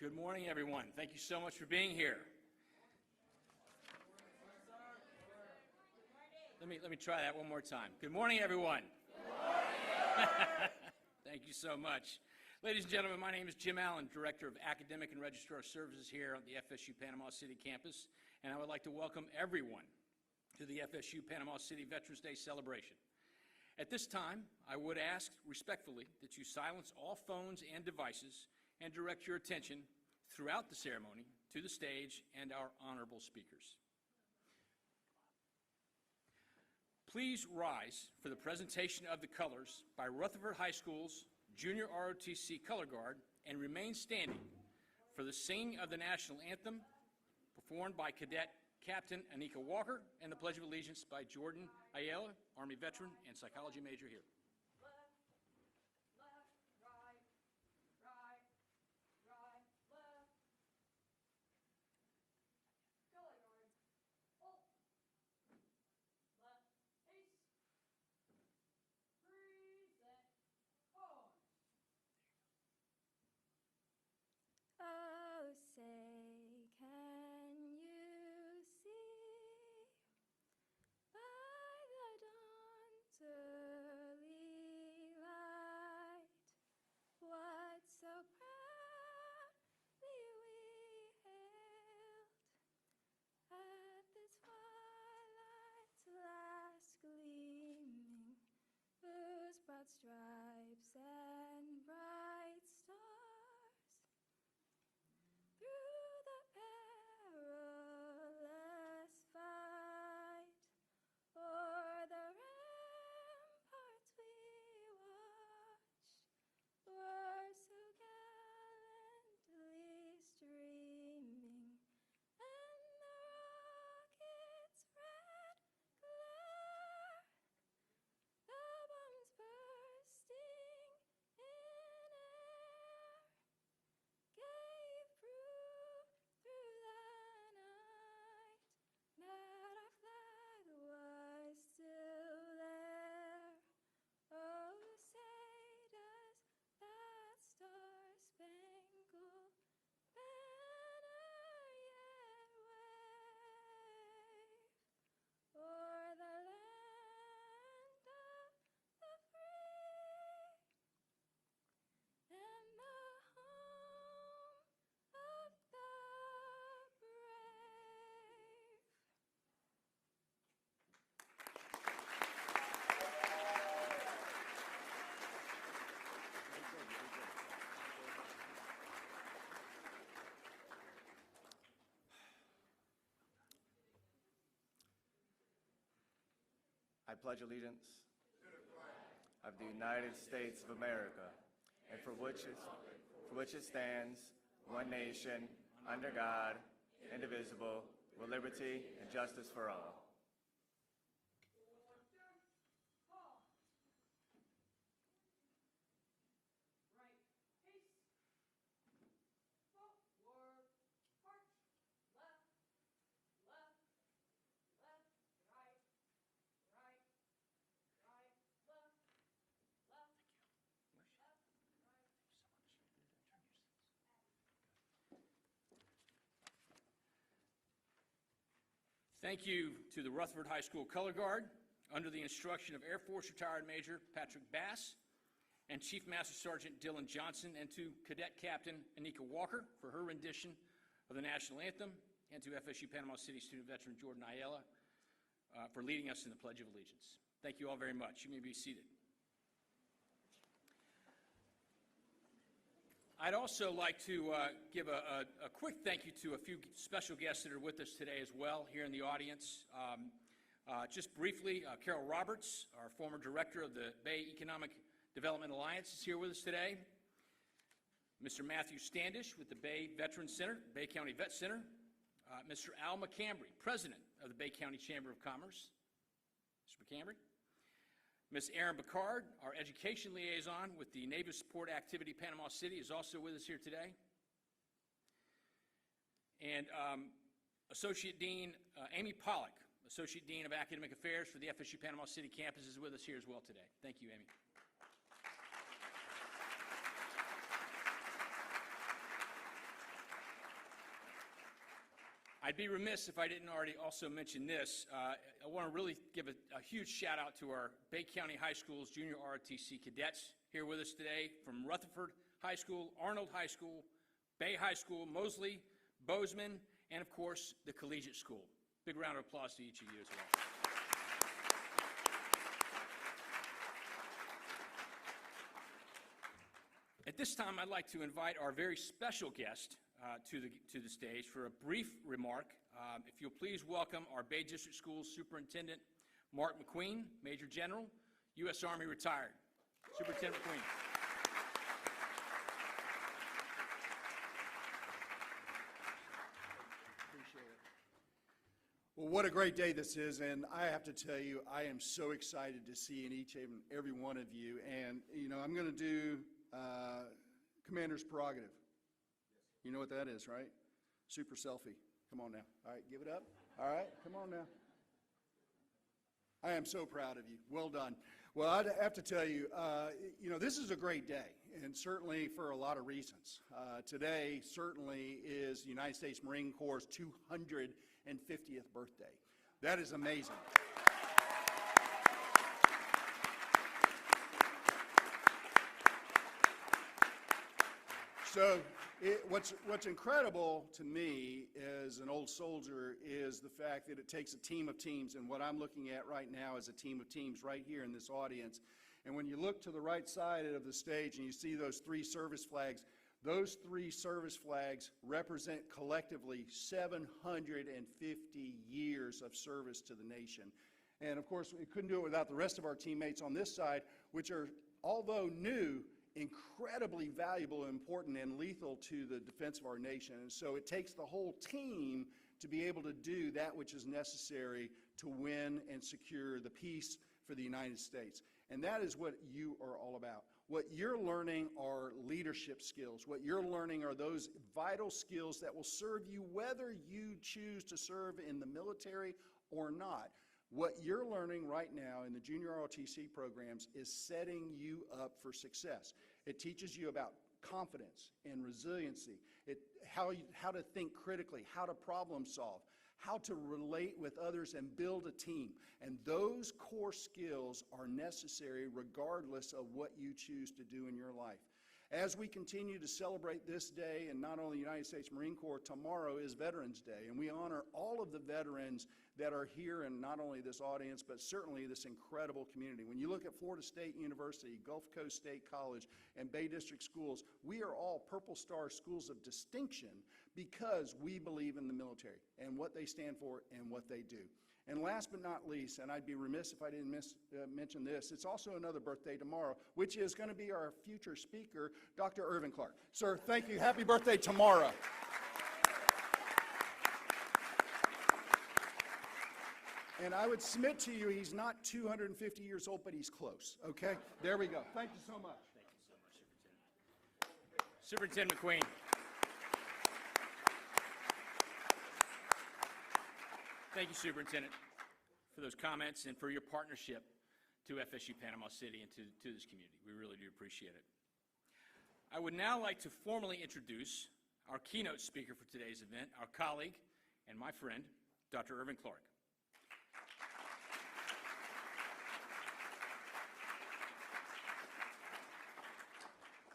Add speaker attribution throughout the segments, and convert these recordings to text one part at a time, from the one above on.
Speaker 1: Good morning, everyone. Thank you so much for being here. Let me try that one more time. Good morning, everyone. Good morning. Thank you so much. Ladies and gentlemen, my name is Jim Allen, Director of Academic and Registrar Services here at the FSU Panama City campus, and I would like to welcome everyone to the FSU Panama City Veterans Day celebration. At this time, I would ask respectfully that you silence all phones and devices and direct your attention throughout the ceremony to the stage and our honorable speakers. Please rise for the presentation of the colors by Rutherford High School's Junior ROTC Color Guard and remain standing for the singing of the national anthem performed by Cadet Captain Anika Walker and the Pledge of Allegiance by Jordan Ayala, Army veteran and psychology major here.
Speaker 2: Stripes and bright stars through the perilous fight, o'er the ramparts we watched, were so gallantly streaming, and the rocket's red glare, the bombs bursting in air, gave proof through the night that our flag was still there. Oh, say does that star-spangled banner yet wave o'er the land of the free and the home of the brave?
Speaker 3: I pledge allegiance of the United States of America and for which it stands, one nation, under God, indivisible, with liberty and justice for all.
Speaker 1: Thank you to the Rutherford High School Color Guard under the instruction of Air Force Retired Major Patrick Bass and Chief Master Sergeant Dylan Johnson, and to Cadet Captain Anika Walker for her rendition of the national anthem, and to FSU Panama City student veteran Jordan Ayala for leading us in the Pledge of Allegiance. Thank you all very much. You may be seated. I'd also like to give a quick thank you to a few special guests that are with us today as well here in the audience. Just briefly, Carol Roberts, our former director of the Bay Economic Development Alliance, is here with us today. Mr. Matthew Standish with the Bay Veteran Center, Bay County Vet Center. Mr. Al McCambry, president of the Bay County Chamber of Commerce. Mr. McCambry. Ms. Erin Bacard, our education liaison with the Navy Support Activity Panama City, is also with us here today. And Associate Dean Amy Pollock, Associate Dean of Academic Affairs for the FSU Panama City campus, is with us here as well today. Thank you, Amy. I'd be remiss if I didn't already also mention this. I want to really give a huge shout out to our Bay County High School's junior ROTC cadets here with us today from Rutherford High School, Arnold High School, Bay High School, Mosley, Bozeman, and of course, the Collegiate School. Big round of applause to each of you as well. At this time, I'd like to invite our very special guest to the stage for a brief remark. If you'll please welcome our Bay District Schools Superintendent, Mark McQueen, Major General, U.S. Army retired. Superintendent McQueen.
Speaker 4: Appreciate it. Well, what a great day this is, and I have to tell you, I am so excited to see in each and every one of you. And, you know, I'm going to do Commander's Prerogative. You know what that is, right? Super selfie. Come on now. All right, give it up. All right, come on now. I am so proud of you. Well done. Well, I have to tell you, you know, this is a great day, and certainly for a lot of reasons. Today certainly is the United States Marine Corps' 250th birthday. That is amazing. So what's incredible to me as an old soldier is the fact that it takes a team of teams, and what I'm looking at right now is a team of teams right here in this audience. And when you look to the right side of the stage and you see those three service flags, those three service flags represent collectively 750 years of service to the nation. And of course, we couldn't do it without the rest of our teammates on this side, which are, although new, incredibly valuable, important, and lethal to the defense of our nation. And so it takes the whole team to be able to do that which is necessary to win and secure the peace for the United States. And that is what you are all about. What you're learning are leadership skills. What you're learning are those vital skills that will serve you whether you choose to serve in the military or not. What you're learning right now in the junior ROTC programs is setting you up for success. It teaches you about confidence and resiliency, how to think critically, how to problem solve, how to relate with others and build a team. And those core skills are necessary regardless of what you choose to do in your life. As we continue to celebrate this day, and not only the United States Marine Corps, tomorrow is Veterans Day, and we honor all of the veterans that are here in not only this audience, but certainly this incredible community. When you look at Florida State University, Gulf Coast State College, and Bay District Schools, we are all Purple Star schools of distinction because we believe in the military and what they stand for and what they do. And last but not least, and I'd be remiss if I didn't mention this, it's also another birthday tomorrow, which is going to be our future speaker, Dr. Irvin Clark. Sir, thank you. Happy birthday tomorrow. And I would submit to you, he's not 250 years old, but he's close, okay? There we go. Thank you so much.
Speaker 1: Thank you so much, Superintendent. Superintendent McQueen. Thank you, Superintendent, for those comments and for your partnership to FSU Panama City and to this community. We really do appreciate it. I would now like to formally introduce our keynote speaker for today's event, our colleague and my friend, Dr. Irvin Clark.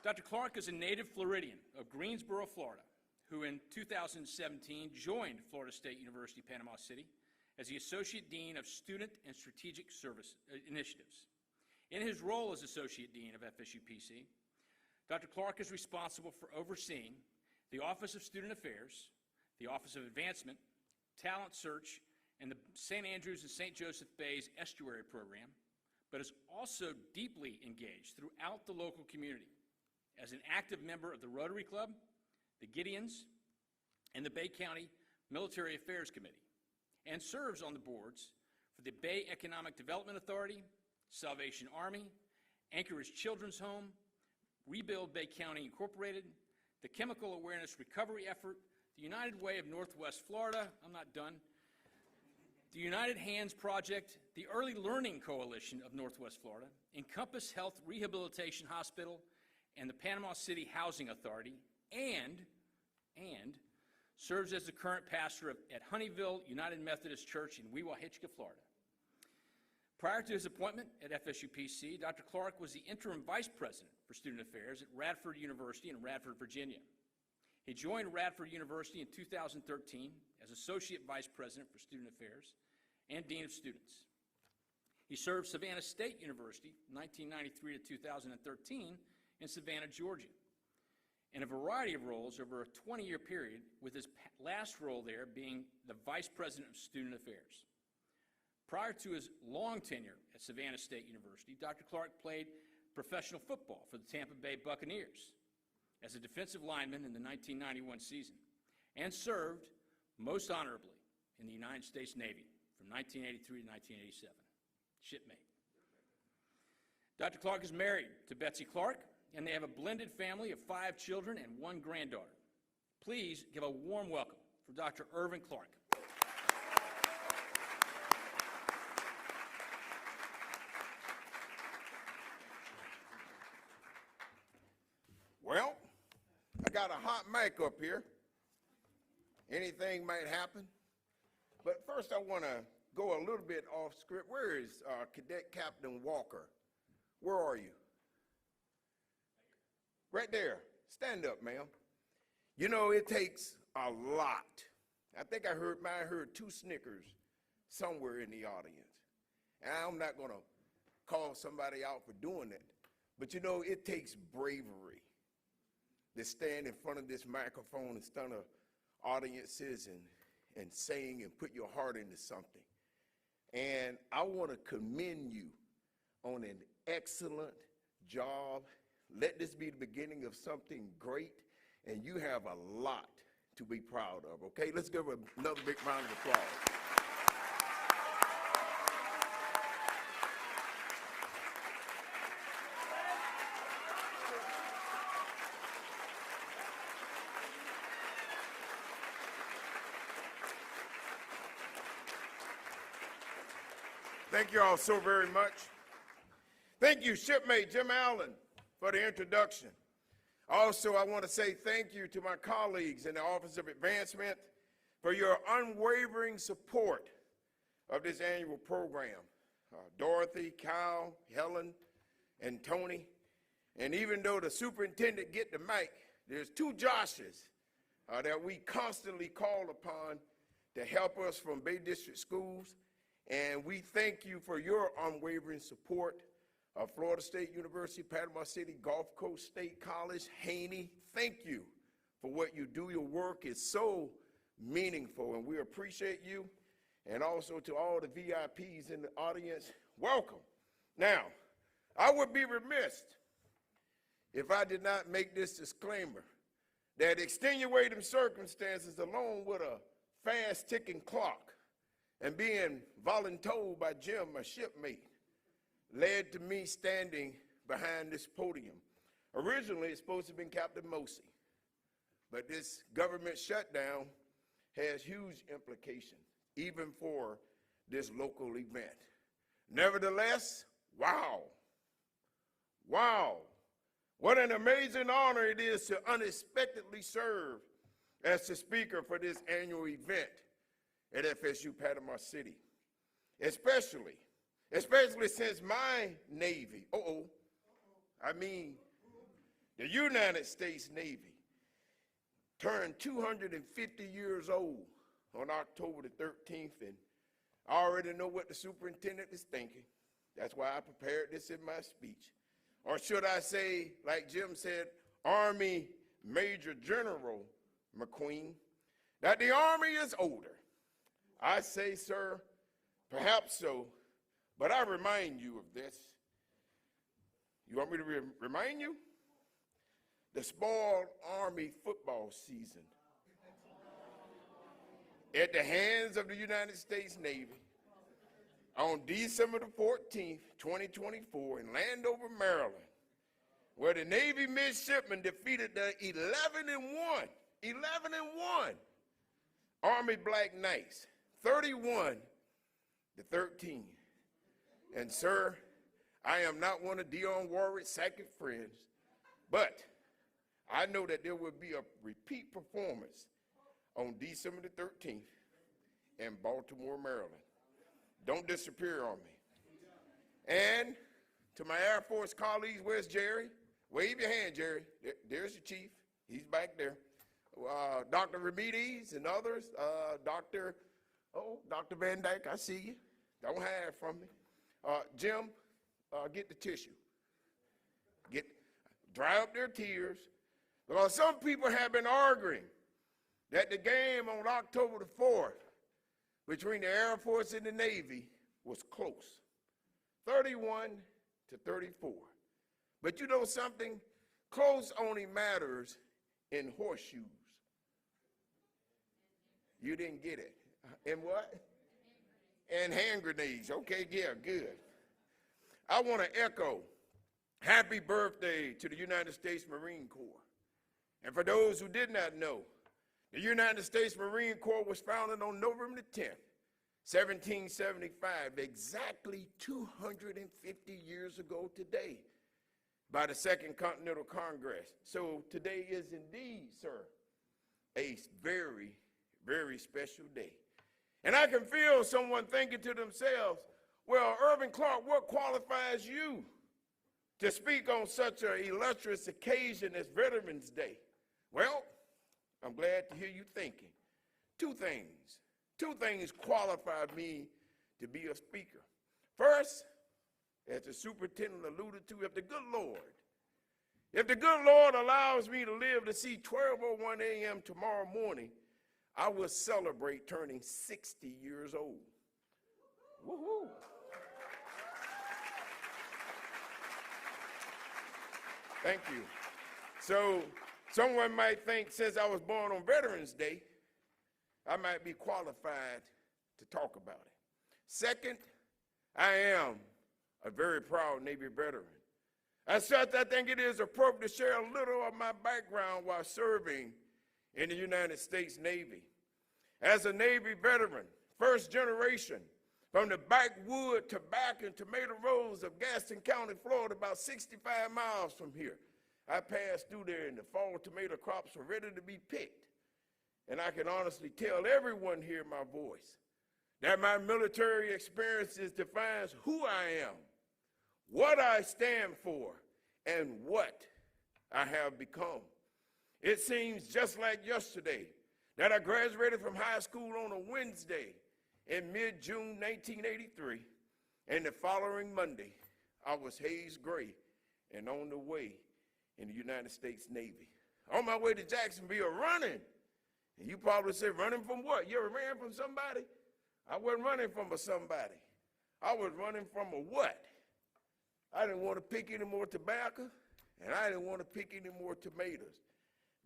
Speaker 1: Dr. Clark is a native Floridian of Greensboro, Florida, who in 2017 joined Florida State University, Panama City as the Associate Dean of Student and Strategic Service Initiatives. In his role as Associate Dean of FSU PC, Dr. Clark is responsible for overseeing the Office of Student Affairs, the Office of Advancement, Talent Search, and the St. Andrews and St. Joseph Bay's Estuary Program, but is also deeply engaged throughout the local community as an active member of the Rotary Club, the Gideons, and the Bay County Military Affairs Committee, and serves on the boards for the Bay Economic Development Authority, Salvation Army, Anchorage Children's Home, Rebuild Bay County Incorporated, the Chemical Awareness Recovery Effort, the United Way of Northwest Florida, I'm not done, the United Hands Project, the Early Learning Coalition of Northwest Florida, Encompass Health Rehabilitation Hospital, and the Panama City Housing Authority, and serves as the current pastor at Honeyville United Methodist Church in Weehawken, Florida. Prior to his appointment at FSU PC, Dr. Clark was the interim vice president for student affairs at Radford University in Radford, Virginia. He joined Radford University in 2013 as associate vice president for student affairs and dean of students. He served Savannah State University from 1993 to 2013 in Savannah, Georgia, in a variety of roles over a 20-year period, with his last role there being the vice president of student affairs. Prior to his long tenure at Savannah State University, Dr. Clark played professional football for the Tampa Bay Buccaneers as a defensive lineman in the 1991 season, and served most honorably in the United States Navy from 1983 to 1987. Shipmate. Dr. Clark is married to Betsy Clark, and they have a blended family of 5 children and 1 granddaughter. Please give a warm welcome for Dr. Irvin Clark.
Speaker 5: Well, I got a hot mic up here. Anything might happen. But first I want to go a little bit off script. Where is Cadet Captain Walker? Where are you? Right there. Stand up, ma'am. You know, it takes a lot. I think I heard 2 Snickers somewhere in the audience. And I'm not going to call somebody out for doing that. But you know, it takes bravery to stand in front of this microphone in front of audiences and sing and put your heart into something. And I want to commend you on an excellent job. Let this be the beginning of something great, and you have a lot to be proud of, okay? Let's give another big round of applause. Thank you all so very much. Thank you, shipmate Jim Allen, for the introduction. Also, I want to say thank you to my colleagues in the Office of Advancement for your unwavering support of this annual program. Dorothy, Kyle, Helen, and Tony. And even though the superintendent get the mic, there's 2 Joshes that we constantly call upon to help us from Bay District Schools. And we thank you for your unwavering support of Florida State University, Panama City, Gulf Coast State College, Haney. Thank you for what you do. Your work is so meaningful, and we appreciate you. And also to all the VIPs in the audience, welcome. Now, I would be remiss if I did not make this disclaimer that extenuating circumstances, along with a fast-ticking clock, and being voluntold by Jim, my shipmate, led to me standing behind this podium. Originally, it's supposed to have been Captain Mosey, but this government shutdown has huge implications, even for this local event. Nevertheless, wow, what an amazing honor it is to unexpectedly serve as the speaker for this annual event at FSU Panama City, especially since my Navy, the United States Navy, turned 250 years old on October the 13th, and I already know what the superintendent is thinking. That's why I prepared this in my speech. Or should I say, like Jim said, Army Major General McQueen, that the Army is older. I say, sir, perhaps so, but I remind you of this. You want me to remind you? The spoiled Army football season at the hands of the United States Navy on December the 14th, 2024 in Landover, Maryland, where the Navy midshipmen defeated the 11-1 Army Black Knights, 31-13. And sir, I am not one of Dionne Warwick's second friends, but I know that there will be a repeat performance on December the 13th in Baltimore, Maryland. Don't disappear on me. And to my Air Force colleagues, where's Jerry? Wave your hand, Jerry. There's your chief. He's back there. Dr. Ramirez and others. Dr. Van Dyke, I see you. Don't hide from me. Jim, get the tissue. Dry up their tears. Because some people have been arguing that the game on October the 4th between the Air Force and the Navy was close, 31-34. But you know something? Close only matters in horseshoes. You didn't get it. In what? And hand grenades. Okay, yeah, good. I want to echo happy birthday to the United States Marine Corps. And for those who did not know, the United States Marine Corps was founded on November the 10th, 1775, exactly 250 years ago today, by the Second Continental Congress. So today is indeed, sir, a very, very special day. And I can feel someone thinking to themselves, well, Irvin Clark, what qualifies you to speak on such an illustrious occasion as Veterans Day? Well, I'm glad to hear you thinking. Two things qualify me to be a speaker. First, as the superintendent alluded to, if the good Lord allows me to live to see 12:01 a.m. tomorrow morning, I will celebrate turning 60 years old. Woohoo! Thank you. So someone might think, since I was born on Veterans Day, I might be qualified to talk about it. Second, I am a very proud Navy veteran. As such, I think it is appropriate to share a little of my background while serving in the United States Navy. As a Navy veteran, first generation, from the backwood tobacco and tomato rows of Gaston County, Florida, about 65 miles from here. I passed through there and the fall tomato crops were ready to be picked. And I can honestly tell everyone here my voice that my military experiences defines who I am, what I stand for, and what I have become. It seems just like yesterday that I graduated from high school on a Wednesday in mid-June 1983, and the following Monday, I was Hayes Gray and on the way in the United States Navy. On my way to Jacksonville running. And you probably say, running from what? You ever ran from somebody? I wasn't running from a somebody. I was running from a what? I didn't want to pick any more tobacco, and I didn't want to pick any more tomatoes.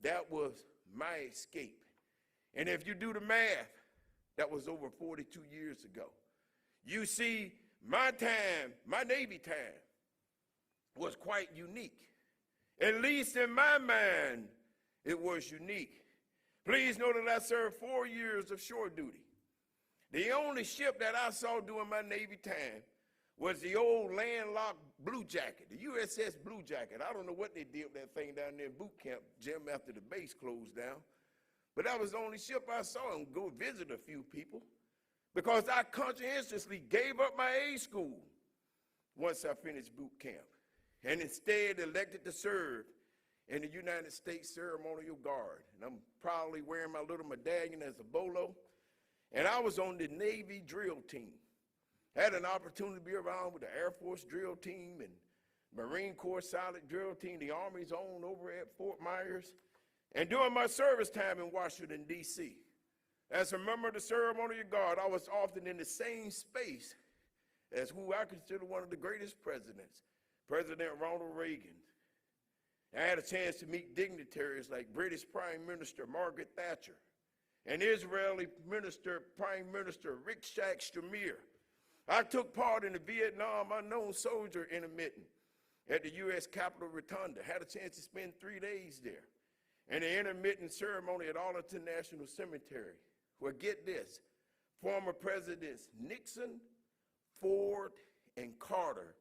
Speaker 5: That was my escape. And if you do the math, that was over 42 years ago. You see, my time, my Navy time, was quite unique. At least in my mind, it was unique. Please know that I served 4 years of shore duty. The only ship that I saw during my Navy time was the old landlocked Blue Jacket, the USS Blue Jacket. I don't know what they did with that thing down there in boot camp, Jim, after the base closed down. But that was the only ship I saw, and go visit a few people, because I conscientiously gave up my A school once I finished boot camp, and instead elected to serve in the United States Ceremonial Guard. And I'm proudly wearing my little medallion as a bolo. And I was on the Navy drill team. Had an opportunity to be around with the Air Force drill team and Marine Corps silent drill team, the Army's own over at Fort Myers. And during my service time in Washington, D.C., as a member of the Ceremonial Guard, I was often in the same space as who I consider one of the greatest presidents, President Ronald Reagan. I had a chance to meet dignitaries like British Prime Minister Margaret Thatcher and Israeli Prime Minister Yitzhak Shamir. I took part in the Vietnam Unknown Soldier intermittent at the U.S. Capitol Rotunda. Had a chance to spend 3 days there. And the intermittent ceremony at Arlington National Cemetery, where, get this, former Presidents Nixon, Ford, and Carter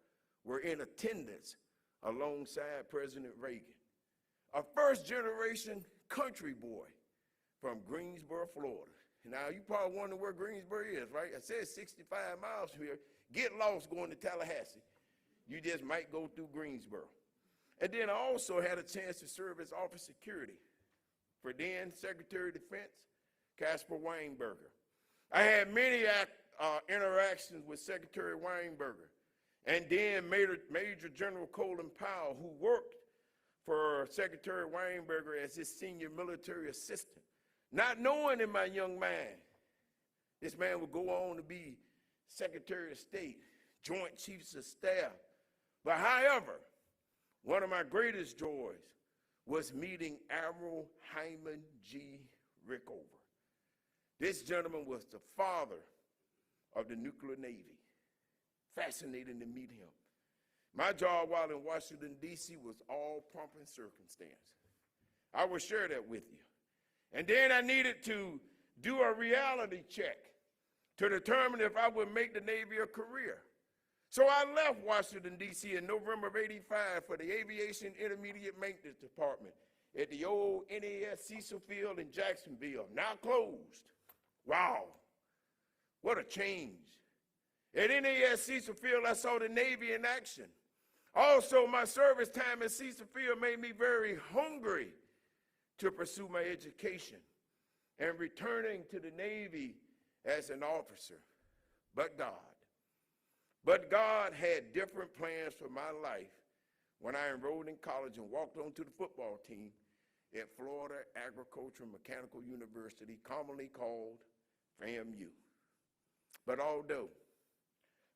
Speaker 5: were in attendance alongside President Reagan. A first-generation country boy from Greensboro, Florida. Now, you probably wonder where Greensboro is, right? I said 65 miles from here. Get lost going to Tallahassee. You just might go through Greensboro. And then I also had a chance to serve as Office Security for then Secretary of Defense, Caspar Weinberger. I had many interactions with Secretary Weinberger and then Major General Colin Powell, who worked for Secretary Weinberger as his senior military assistant. Not knowing in my young mind, this man would go on to be Secretary of State, Joint Chiefs of Staff. But however, one of my greatest joys was meeting Admiral Hyman G. Rickover. This gentleman was the father of the nuclear Navy. Fascinating to meet him. My job while in Washington, D.C. was all pomp and circumstance. I will share that with you. And then I needed to do a reality check to determine if I would make the Navy a career. So I left Washington, D.C. in November of '85 for the Aviation Intermediate Maintenance Department at the old NAS Cecil Field in Jacksonville, now closed. Wow, what a change. At NAS Cecil Field, I saw the Navy in action. Also, my service time at Cecil Field made me very hungry to pursue my education and returning to the Navy as an officer. But God had different plans for my life when I enrolled in college and walked onto the football team at Florida Agricultural Mechanical University, commonly called FAMU. But although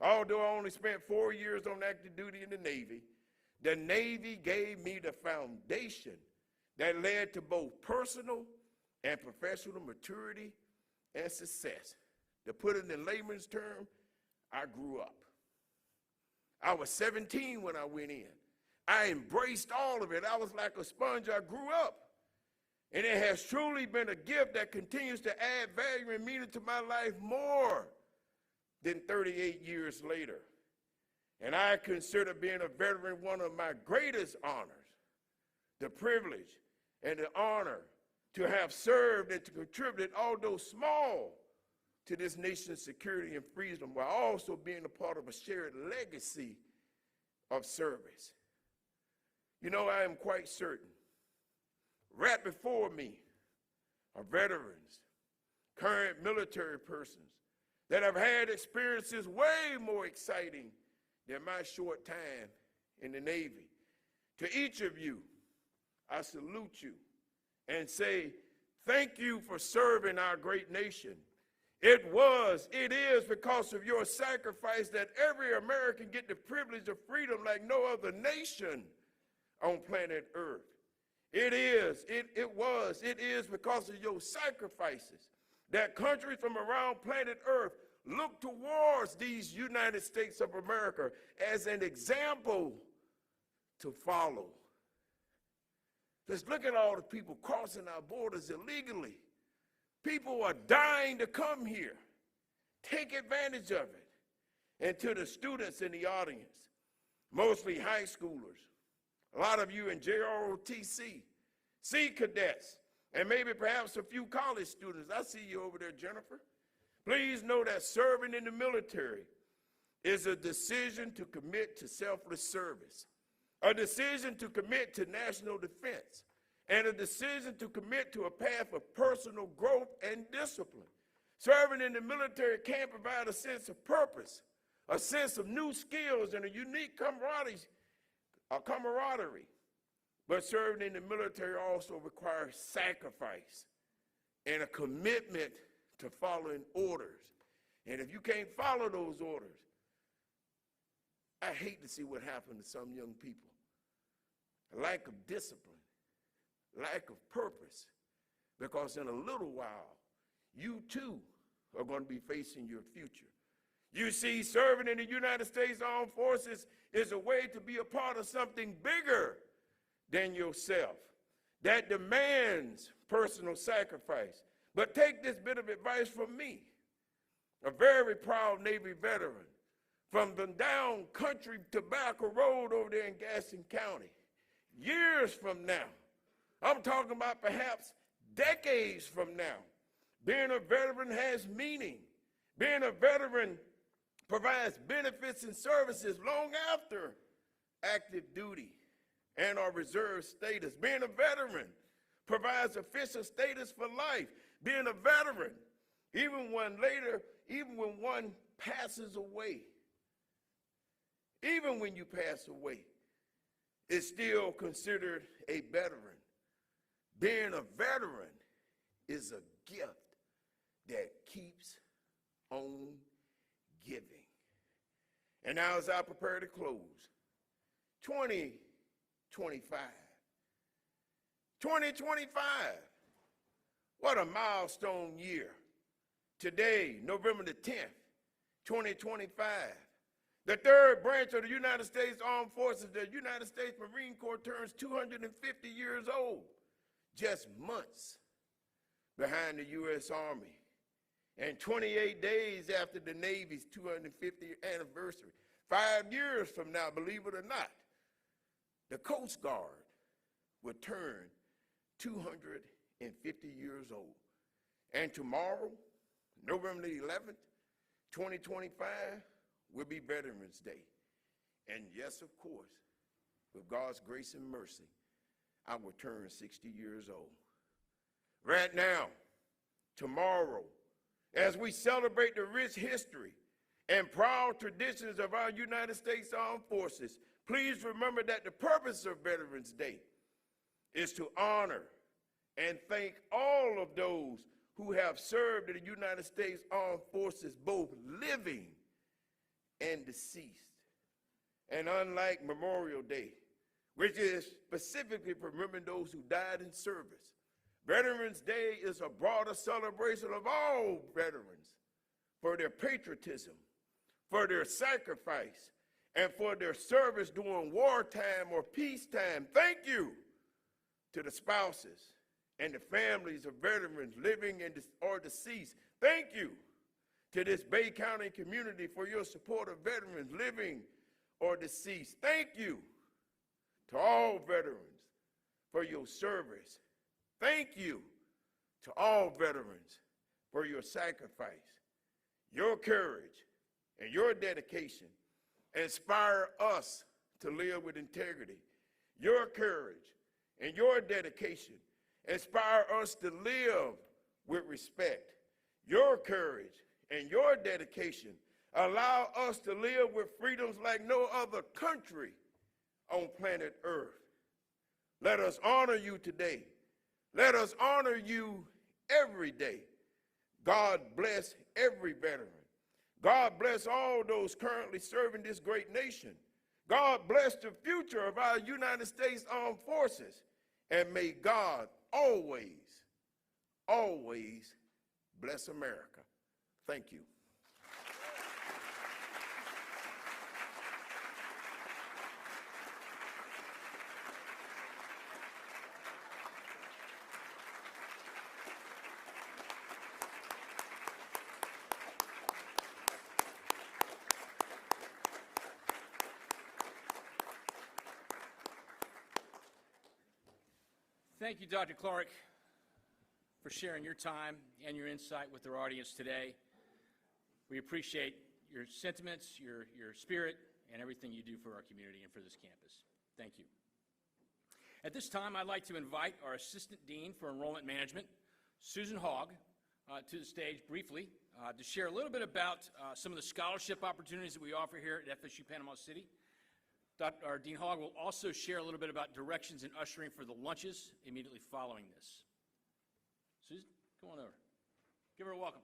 Speaker 5: I only spent 4 years on active duty in the Navy gave me the foundation that led to both personal and professional maturity and success. To put it in layman's terms, I grew up. I was 17 when I went in. I embraced all of it. I was like a sponge. I grew up. And it has truly been a gift that continues to add value and meaning to my life more than 38 years later. And I consider being a veteran one of my greatest honors, the privilege and the honor to have served and to contribute, although small, to this nation's security and freedom, while also being a part of a shared legacy of service. You know, I am quite certain, right before me are veterans, current military persons that have had experiences way more exciting than my short time in the Navy. To each of you, I salute you and say, thank you for serving our great nation. It is because of your sacrifice that every American get the privilege of freedom like no other nation on planet Earth. It is because of your sacrifices that countries from around planet Earth look towards these United States of America as an example to follow. Just look at all the people crossing our borders illegally. People are dying to come here. Take advantage of it. And to the students in the audience, mostly high schoolers, a lot of you in JROTC, Sea Cadets, and maybe perhaps a few college students. I see you over there, Jennifer. Please know that serving in the military is a decision to commit to selfless service, a decision to commit to national defense, and a decision to commit to a path of personal growth and discipline. Serving in the military can provide a sense of purpose, a sense of new skills, and a unique camaraderie. But serving in the military also requires sacrifice and a commitment to following orders. And if you can't follow those orders, I hate to see what happened to some young people. A lack of discipline, lack of purpose, because in a little while, you too are going to be facing your future. You see, serving in the United States Armed Forces is a way to be a part of something bigger than yourself that demands personal sacrifice. But take this bit of advice from me, a very proud Navy veteran from the down country Tobacco Road over there in Gaston County. Years from now, I'm talking about perhaps decades from now. Being a veteran has meaning. Being a veteran provides benefits and services long after active duty and our reserve status. Being a veteran provides official status for life. Being a veteran, even when one passes away, even when you pass away, is still considered a veteran. Being a veteran is a gift that keeps on giving. And now as I prepare to close, 2025. 2025. What a milestone year. Today, November the 10th, 2025, the third branch of the United States Armed Forces, the United States Marine Corps, turns 250 years old, just months behind the U.S. Army. And 28 days after the Navy's 250th anniversary, 5 years from now, believe it or not, the Coast Guard will turn 250 years old. And tomorrow, November the 11th, 2025, will be Veterans Day. And yes, of course, with God's grace and mercy, I will turn 60 years old. Right now, tomorrow, as we celebrate the rich history and proud traditions of our United States Armed Forces, please remember that the purpose of Veterans Day is to honor and thank all of those who have served in the United States Armed Forces, both living and deceased. And unlike Memorial Day, which is specifically for remembering those who died in service, Veterans Day is a broader celebration of all veterans for their patriotism, for their sacrifice, and for their service during wartime or peacetime. Thank you to the spouses and the families of veterans living or deceased. Thank you to this Bay County community for your support of veterans living or deceased. Thank you to all veterans for your service. Thank you to all veterans for your sacrifice. Your courage and your dedication inspire us to live with integrity. Your courage and your dedication inspire us to live with respect. Your courage and your dedication allow us to live with freedoms like no other country on planet Earth. Let us honor you today. Let us honor you every day. God bless every veteran. God bless all those currently serving this great nation. God bless the future of our United States Armed Forces. And may God always, always bless America. Thank you.
Speaker 1: Thank you, Dr. Clark, for sharing your time and your insight with our audience today. We appreciate your sentiments, your spirit, and everything you do for our community and for this campus. Thank you. At this time, I'd like to invite our Assistant Dean for Enrollment Management, Susan Hogg, to the stage briefly to share a little bit about some of the scholarship opportunities that we offer here at FSU Panama City. Our Dean Hogg will also share a little bit about directions and ushering for the lunches immediately following this. Susan, come on over. Give her a welcome.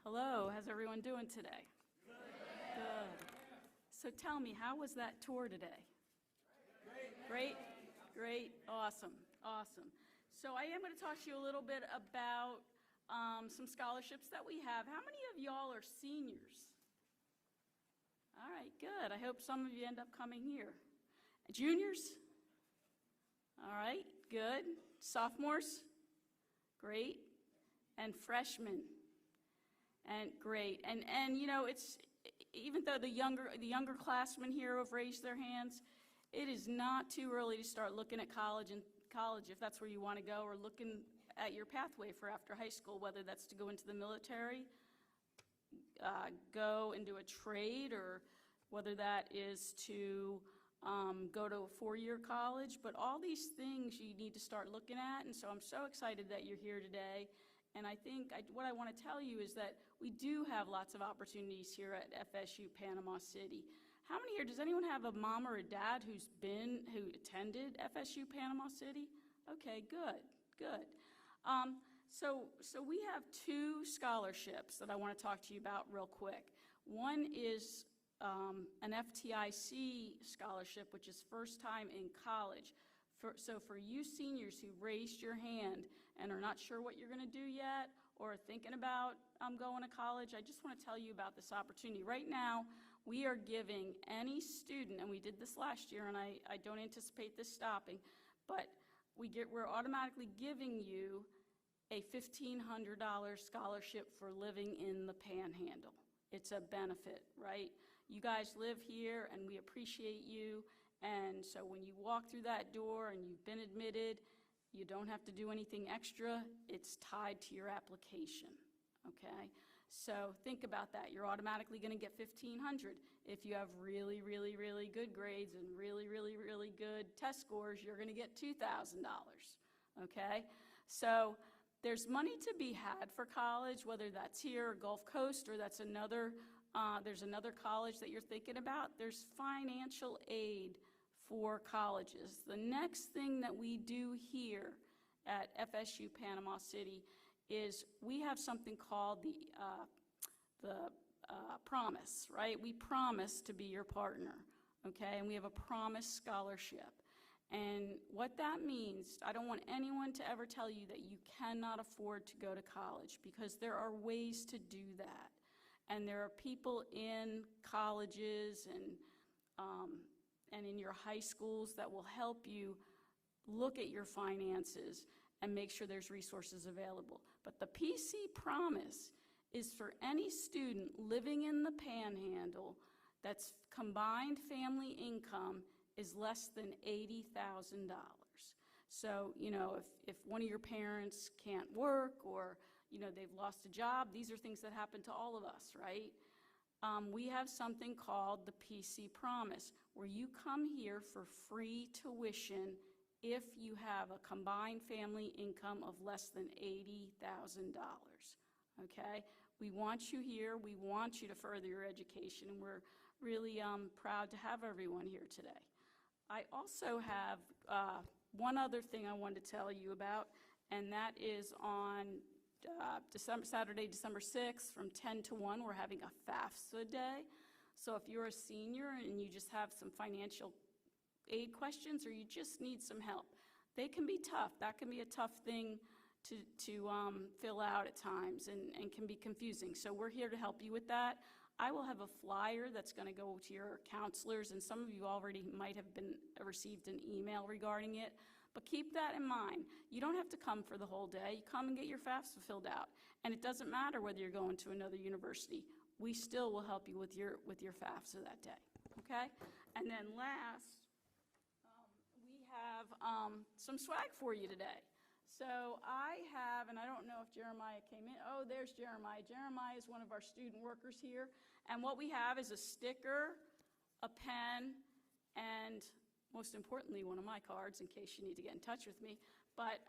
Speaker 2: Hello, how's everyone doing today? Good. So tell me, how was that tour today? Great? Great, awesome, awesome. So I am going to talk to you a little bit about some scholarships that we have. How many of y'all are seniors? All right, good. I hope some of you end up coming here. Juniors? All right, good. Sophomores? Great. And freshmen? And great. And you know, even though the younger classmen here have raised their hands, it is not too early to start looking at college, if that's where you want to go, or looking at your pathway for after high school, whether that's to go into the military, go and do a trade, or whether that is to go to a four-year college. But all these things you need to start looking at, and so I'm so excited that you're here today. And I think what I want to tell you is that we do have lots of opportunities here at FSU Panama City. How many here, does anyone have a mom or a dad who attended FSU Panama City? Okay, good, good. So we have two scholarships that I want to talk to you about real quick. One is an FTIC scholarship, which is first time in college. So for you seniors who raised your hand and are not sure what you're going to do yet, or thinking about going to college, I just want to tell you about this opportunity. Right now, we are giving any student, and we did this last year, and I don't anticipate this stopping, but we're automatically giving you a $1,500 scholarship for living in the Panhandle. It's a benefit, right? You guys live here, and we appreciate you, and so when you walk through that door and you've been admitted, you don't have to do anything extra. It's tied to your application, okay? So think about that. You're automatically going to get $1,500. If you have really, really, really good grades and really, really, really good test scores, you're going to get $2,000, okay? So there's money to be had for college, whether that's here or Gulf Coast, or that's there's another college that you're thinking about. There's financial aid for colleges. The next thing that we do here at FSU Panama City is we have something called the Promise, right? We promise to be your partner, okay? And we have a Promise scholarship. And what that means, I don't want anyone to ever tell you that you cannot afford to go to college, because there are ways to do that. And there are people in colleges and in your high schools that will help you look at your finances and make sure there's resources available. But the PC Promise is for any student living in the Panhandle that's combined family income is less than $80,000. So, you know, if one of your parents can't work, or, you know, they've lost a job, these are things that happen to all of us, right? We have something called the PC Promise, where you come here for free tuition if you have a combined family income of less than $80,000, okay? We want you here. We want you to further your education, and we're really proud to have everyone here today. I also have one other thing I wanted to tell you about, and that is on Saturday, December 6th, from 10 to 1, we're having a FAFSA day. So if you're a senior and you just have some financial aid questions, or you just need some help, they can be tough. That can be a tough thing to fill out at times, and can be confusing. So we're here to help you with that. I will have a flyer that's going to go to your counselors, and some of you already might have received an email regarding it. But keep that in mind. You don't have to come for the whole day. You come and get your FAFSA filled out. And it doesn't matter whether you're going to another university. We still will help you with your FAFSA that day, okay? And then last, we have some swag for you today. So I have, and I don't know if Jeremiah came in. Oh, there's Jeremiah. Jeremiah is one of our student workers here. And what we have is a sticker, a pen, and most importantly, one of my cards, in case you need to get in touch with me. But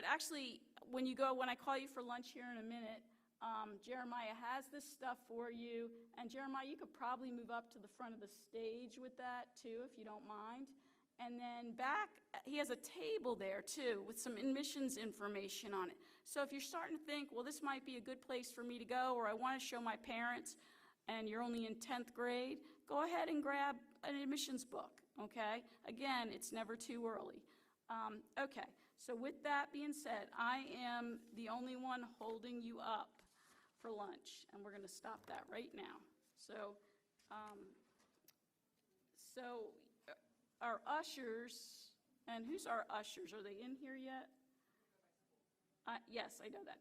Speaker 2: actually, when I call you for lunch here in a minute, Jeremiah has this stuff for you. And Jeremiah, you could probably move up to the front of the stage with that too, if you don't mind. And then back, he has a table there too with some admissions information on it. So if you're starting to think, well, this might be a good place for me to go, or I want to show my parents, and you're only in 10th grade, go ahead and grab an admissions book, okay? Again, it's never too early. Okay, so with that being said, I am the only one holding you up for lunch, and we're going to stop that right now. So, our ushers, and who's our ushers? Are they in here yet? Yes, I know that.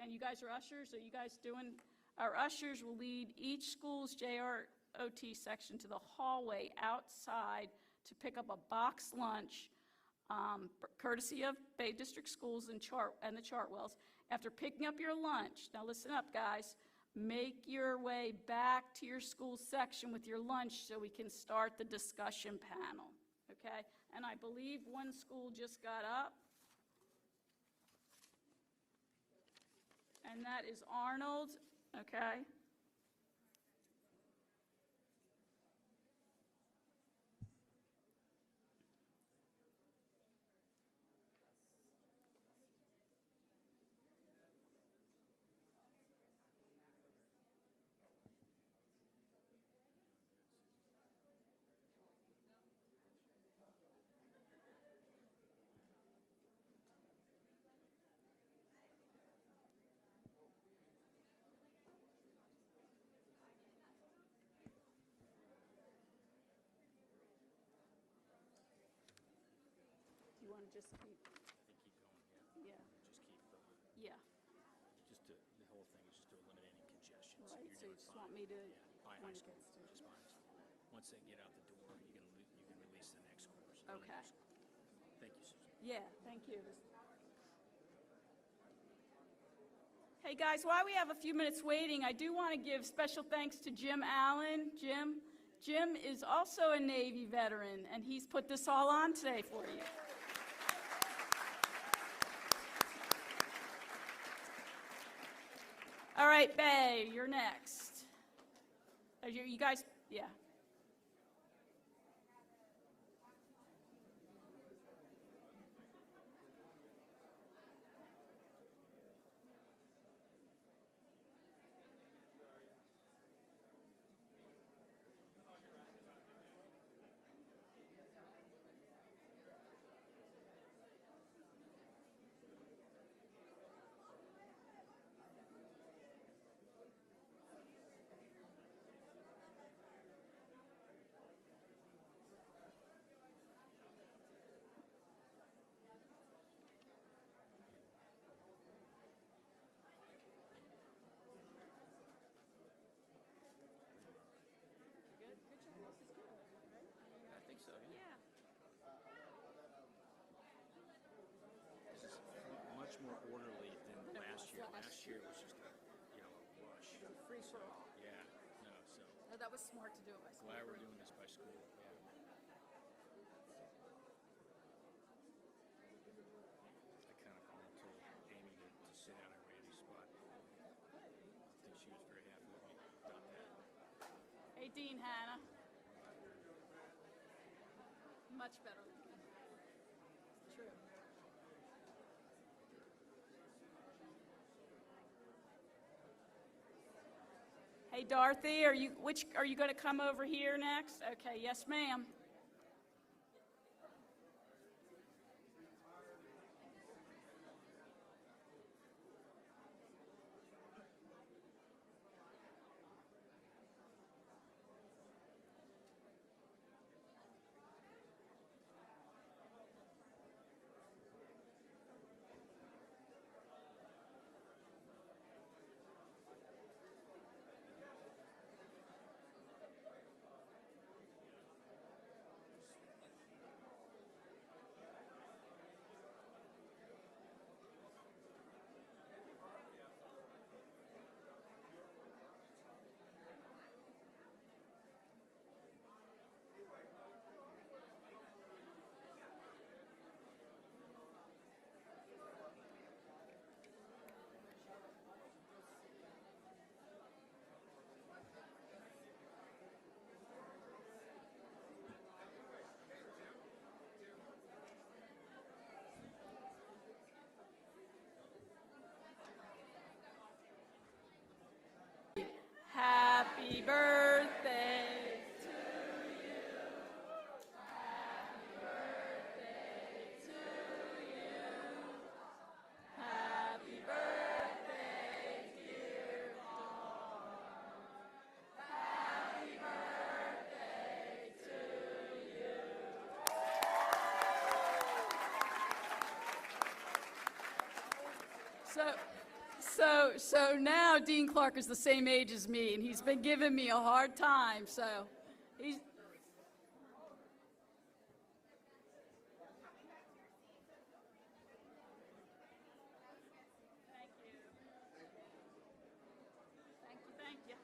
Speaker 2: And you guys are ushers? Are you guys doing? Our ushers will lead each school's JROT section to the hallway outside to pick up a boxed lunch, courtesy of Bay District Schools and the Chartwells. After picking up your lunch, now listen up, guys, make your way back to your school section with your lunch so we can start the discussion panel, okay? And I believe one school just got up. And that is Arnold, okay? Do you want to just keep?
Speaker 1: I think keep going,
Speaker 2: Yeah.
Speaker 1: Just keep,
Speaker 2: Yeah,
Speaker 1: the whole thing is just to eliminate any congestion.
Speaker 2: right,
Speaker 1: you're
Speaker 2: so you
Speaker 1: doing
Speaker 2: just
Speaker 1: fine.
Speaker 2: want me to,
Speaker 1: Yeah, by
Speaker 2: when
Speaker 1: high
Speaker 2: it
Speaker 1: school,
Speaker 2: gets to,
Speaker 1: just by high school. Once they get out the door, you can release the next course.
Speaker 2: okay.
Speaker 1: Thank you, Susan.
Speaker 2: Yeah, thank you. Hey, guys, while we have a few minutes waiting, I do want to give special thanks to Jim Allen. Jim is also a Navy veteran, and he's put this all on today for you. All right, Bay, you're next. You guys, yeah.
Speaker 1: I think so, yeah.
Speaker 2: Yeah.
Speaker 1: This is much more orderly than last year. Last year was just a rush.
Speaker 2: Free for all.
Speaker 1: Yeah, no, so
Speaker 2: No, that was smart to do it by school.
Speaker 1: glad we're doing this by school, yeah. I kind of told Amy to sit down in Randy's spot. I think she was very happy with me about that.
Speaker 2: Hey, Dean Hannah. Much better than me. True. Hey, Dorothy, are you going to come over here next? Okay, yes, ma'am. Happy birthday to you. Happy birthday to you. Happy birthday, dear Paul. Happy birthday to you. So now Dean Clark is the same age as me, and he's been giving me a hard time, so he's... Thank you.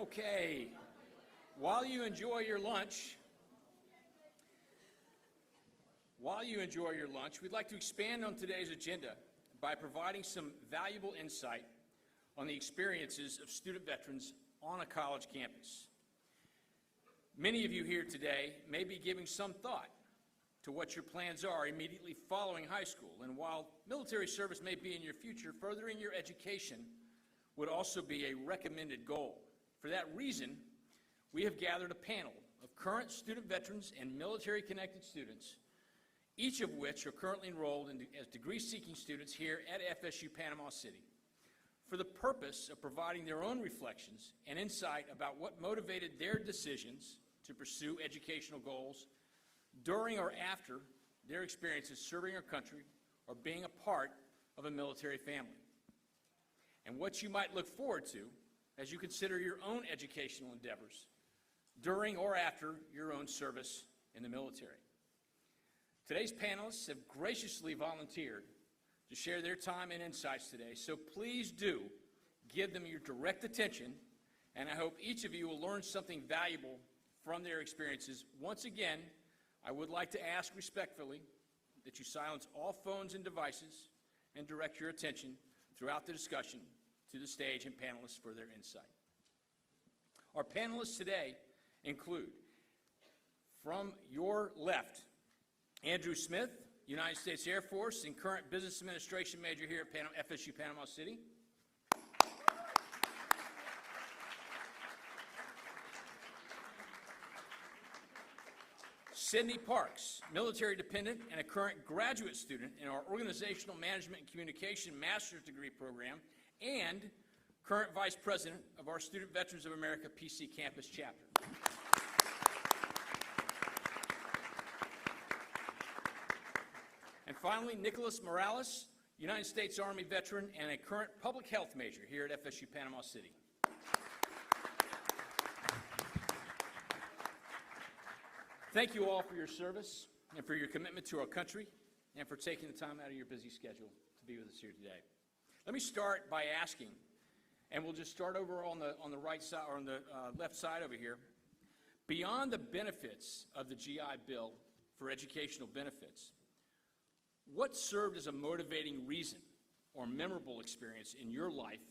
Speaker 1: Okay, while you enjoy your lunch, we'd like to expand on today's agenda by providing some valuable insight on the experiences of student veterans on a college campus. Many of you here today may be giving some thought to what your plans are immediately following high school. And while military service may be in your future, furthering your education would also be a recommended goal. For that reason, we have gathered a panel of current student veterans and military-connected students, each of which are currently enrolled as degree-seeking students here at FSU Panama City, for the purpose of providing their own reflections and insight about what motivated their decisions to pursue educational goals during or after their experiences serving our country or being a part of a military family, and what you might look forward to as you consider your own educational endeavors during or after your own service in the military. Today's panelists have graciously volunteered to share their time and insights today, so please do give them your direct attention, and I hope each of you will learn something valuable from their experiences. Once again, I would like to ask respectfully that you silence all phones and devices and direct your attention throughout the discussion to the stage and panelists for their insight. Our panelists today include, from your left, Andrew Smith, United States Air Force and current business administration major here at FSU Panama City. Sydney Parks, military dependent and a current graduate student in our Organizational Management and Communication Master's Degree program and current vice president of our Student Veterans of America PC Campus chapter. And finally, Nicholas Morales, United States Army veteran and a current public health major here at FSU Panama City. Thank you all for your service and for your commitment to our country and for taking the time out of your busy schedule to be with us here today. Let me start by asking, and we'll just start over on the right side or on the left side over here. Beyond the benefits of the GI Bill for educational benefits, what served as a motivating reason or memorable experience in your life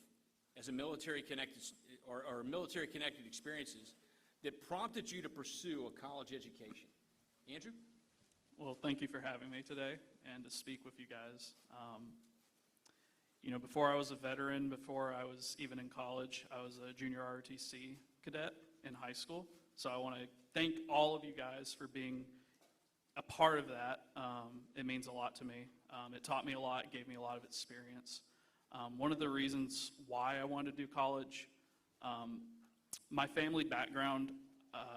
Speaker 1: as a military-connected or military-connected experiences that prompted you to pursue a college education? Andrew?
Speaker 6: Well, thank you for having me today and to speak with you guys. Before I was a veteran, before I was even in college, I was a junior ROTC cadet in high school. So I want to thank all of you guys for being a part of that. It means a lot to me. It taught me a lot, it gave me a lot of experience. One of the reasons why I wanted to do college, my family background,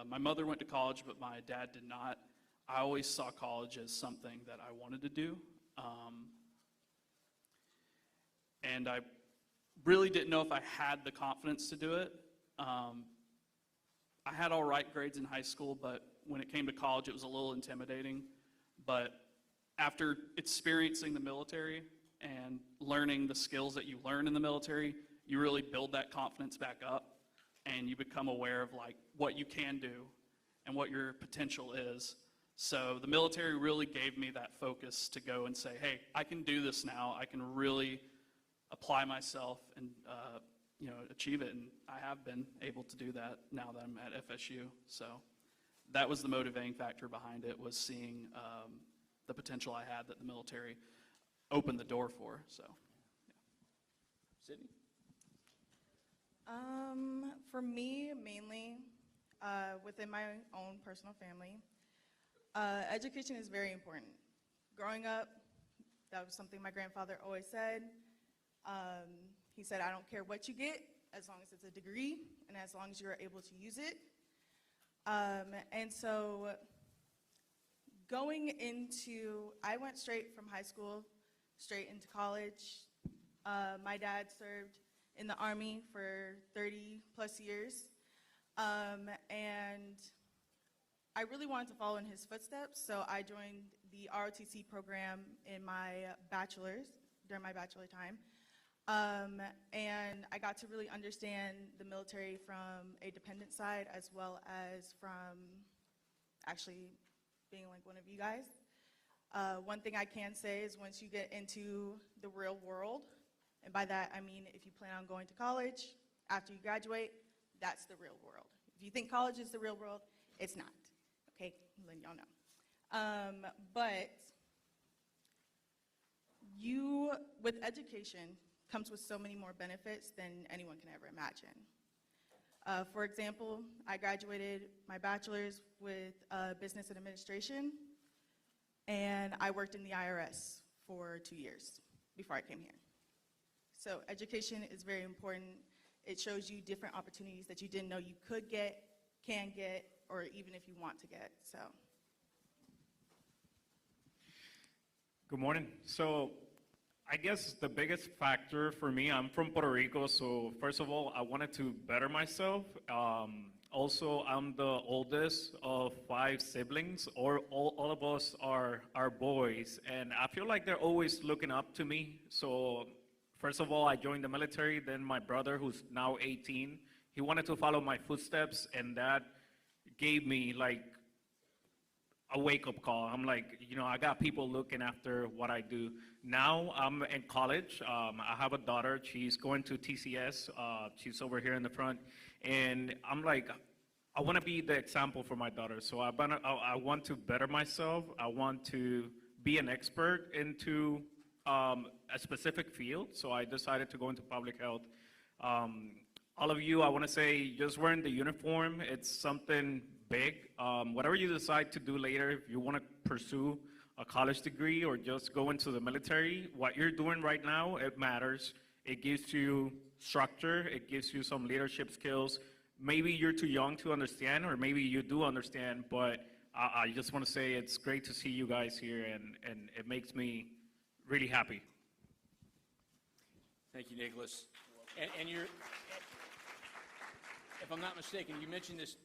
Speaker 6: my mother went to college, but my dad did not. I always saw college as something that I wanted to do. And I really didn't know if I had the confidence to do it. I had all right grades in high school, but when it came to college, it was a little intimidating. But after experiencing the military and learning the skills that you learn in the military, you really build that confidence back up. And you become aware of what you can do and what your potential is. So the military really gave me that focus to go and say, hey, I can do this now. I can really apply myself and achieve it. And I have been able to do that now that I'm at FSU. So that was the motivating factor behind it, was seeing the potential I had that the military opened the door for. So, yeah.
Speaker 1: Sydney?
Speaker 7: For me, mainly, within my own personal family, education is very important. Growing up, that was something my grandfather always said. He said, I don't care what you get, as long as it's a degree, and as long as you're able to use it. And so, I went straight from high school, straight into college. My dad served in the Army for 30 plus years. And I really wanted to follow in his footsteps, so I joined the ROTC program in my bachelor's, during my bachelor time. And I got to really understand the military from a dependent side, as well as from actually being like one of you guys. One thing I can say is once you get into the real world, and by that I mean if you plan on going to college after you graduate, that's the real world. If you think college is the real world, it's not. Okay, I'm letting y'all know. But with education, comes with so many more benefits than anyone can ever imagine. For example, I graduated my bachelor's with business and administration, and I worked in the IRS for 2 years before I came here. So education is very important. It shows you different opportunities that you didn't know you could get, can get, or even if you want to get. So.
Speaker 8: Good morning. So I guess the biggest factor for me, I'm from Puerto Rico, so first of all, I wanted to better myself. Also, I'm the oldest of 5 siblings, or all of us are boys, and I feel like they're always looking up to me. So first of all, I joined the military, then my brother, who's now 18, he wanted to follow my footsteps, and that gave me like a wake-up call. I'm like, you know, I got people looking after what I do. Now I'm in college. I have a daughter. She's going to TCS. She's over here in the front. And I'm like, I want to be the example for my daughter. So I want to better myself. I want to be an expert into a specific field. So I decided to go into public health. All of you, I want to say, just wearing the uniform, it's something big. Whatever you decide to do later, if you want to pursue a college degree or just go into the military, what you're doing right now, it matters. It gives you structure, it gives you some leadership skills. Maybe you're too young to understand, or maybe you do understand, but I just want to say it's great to see you guys here, and it makes me really happy.
Speaker 1: Thank you, Nicholas. And you're, if I'm not mistaken, you mentioned this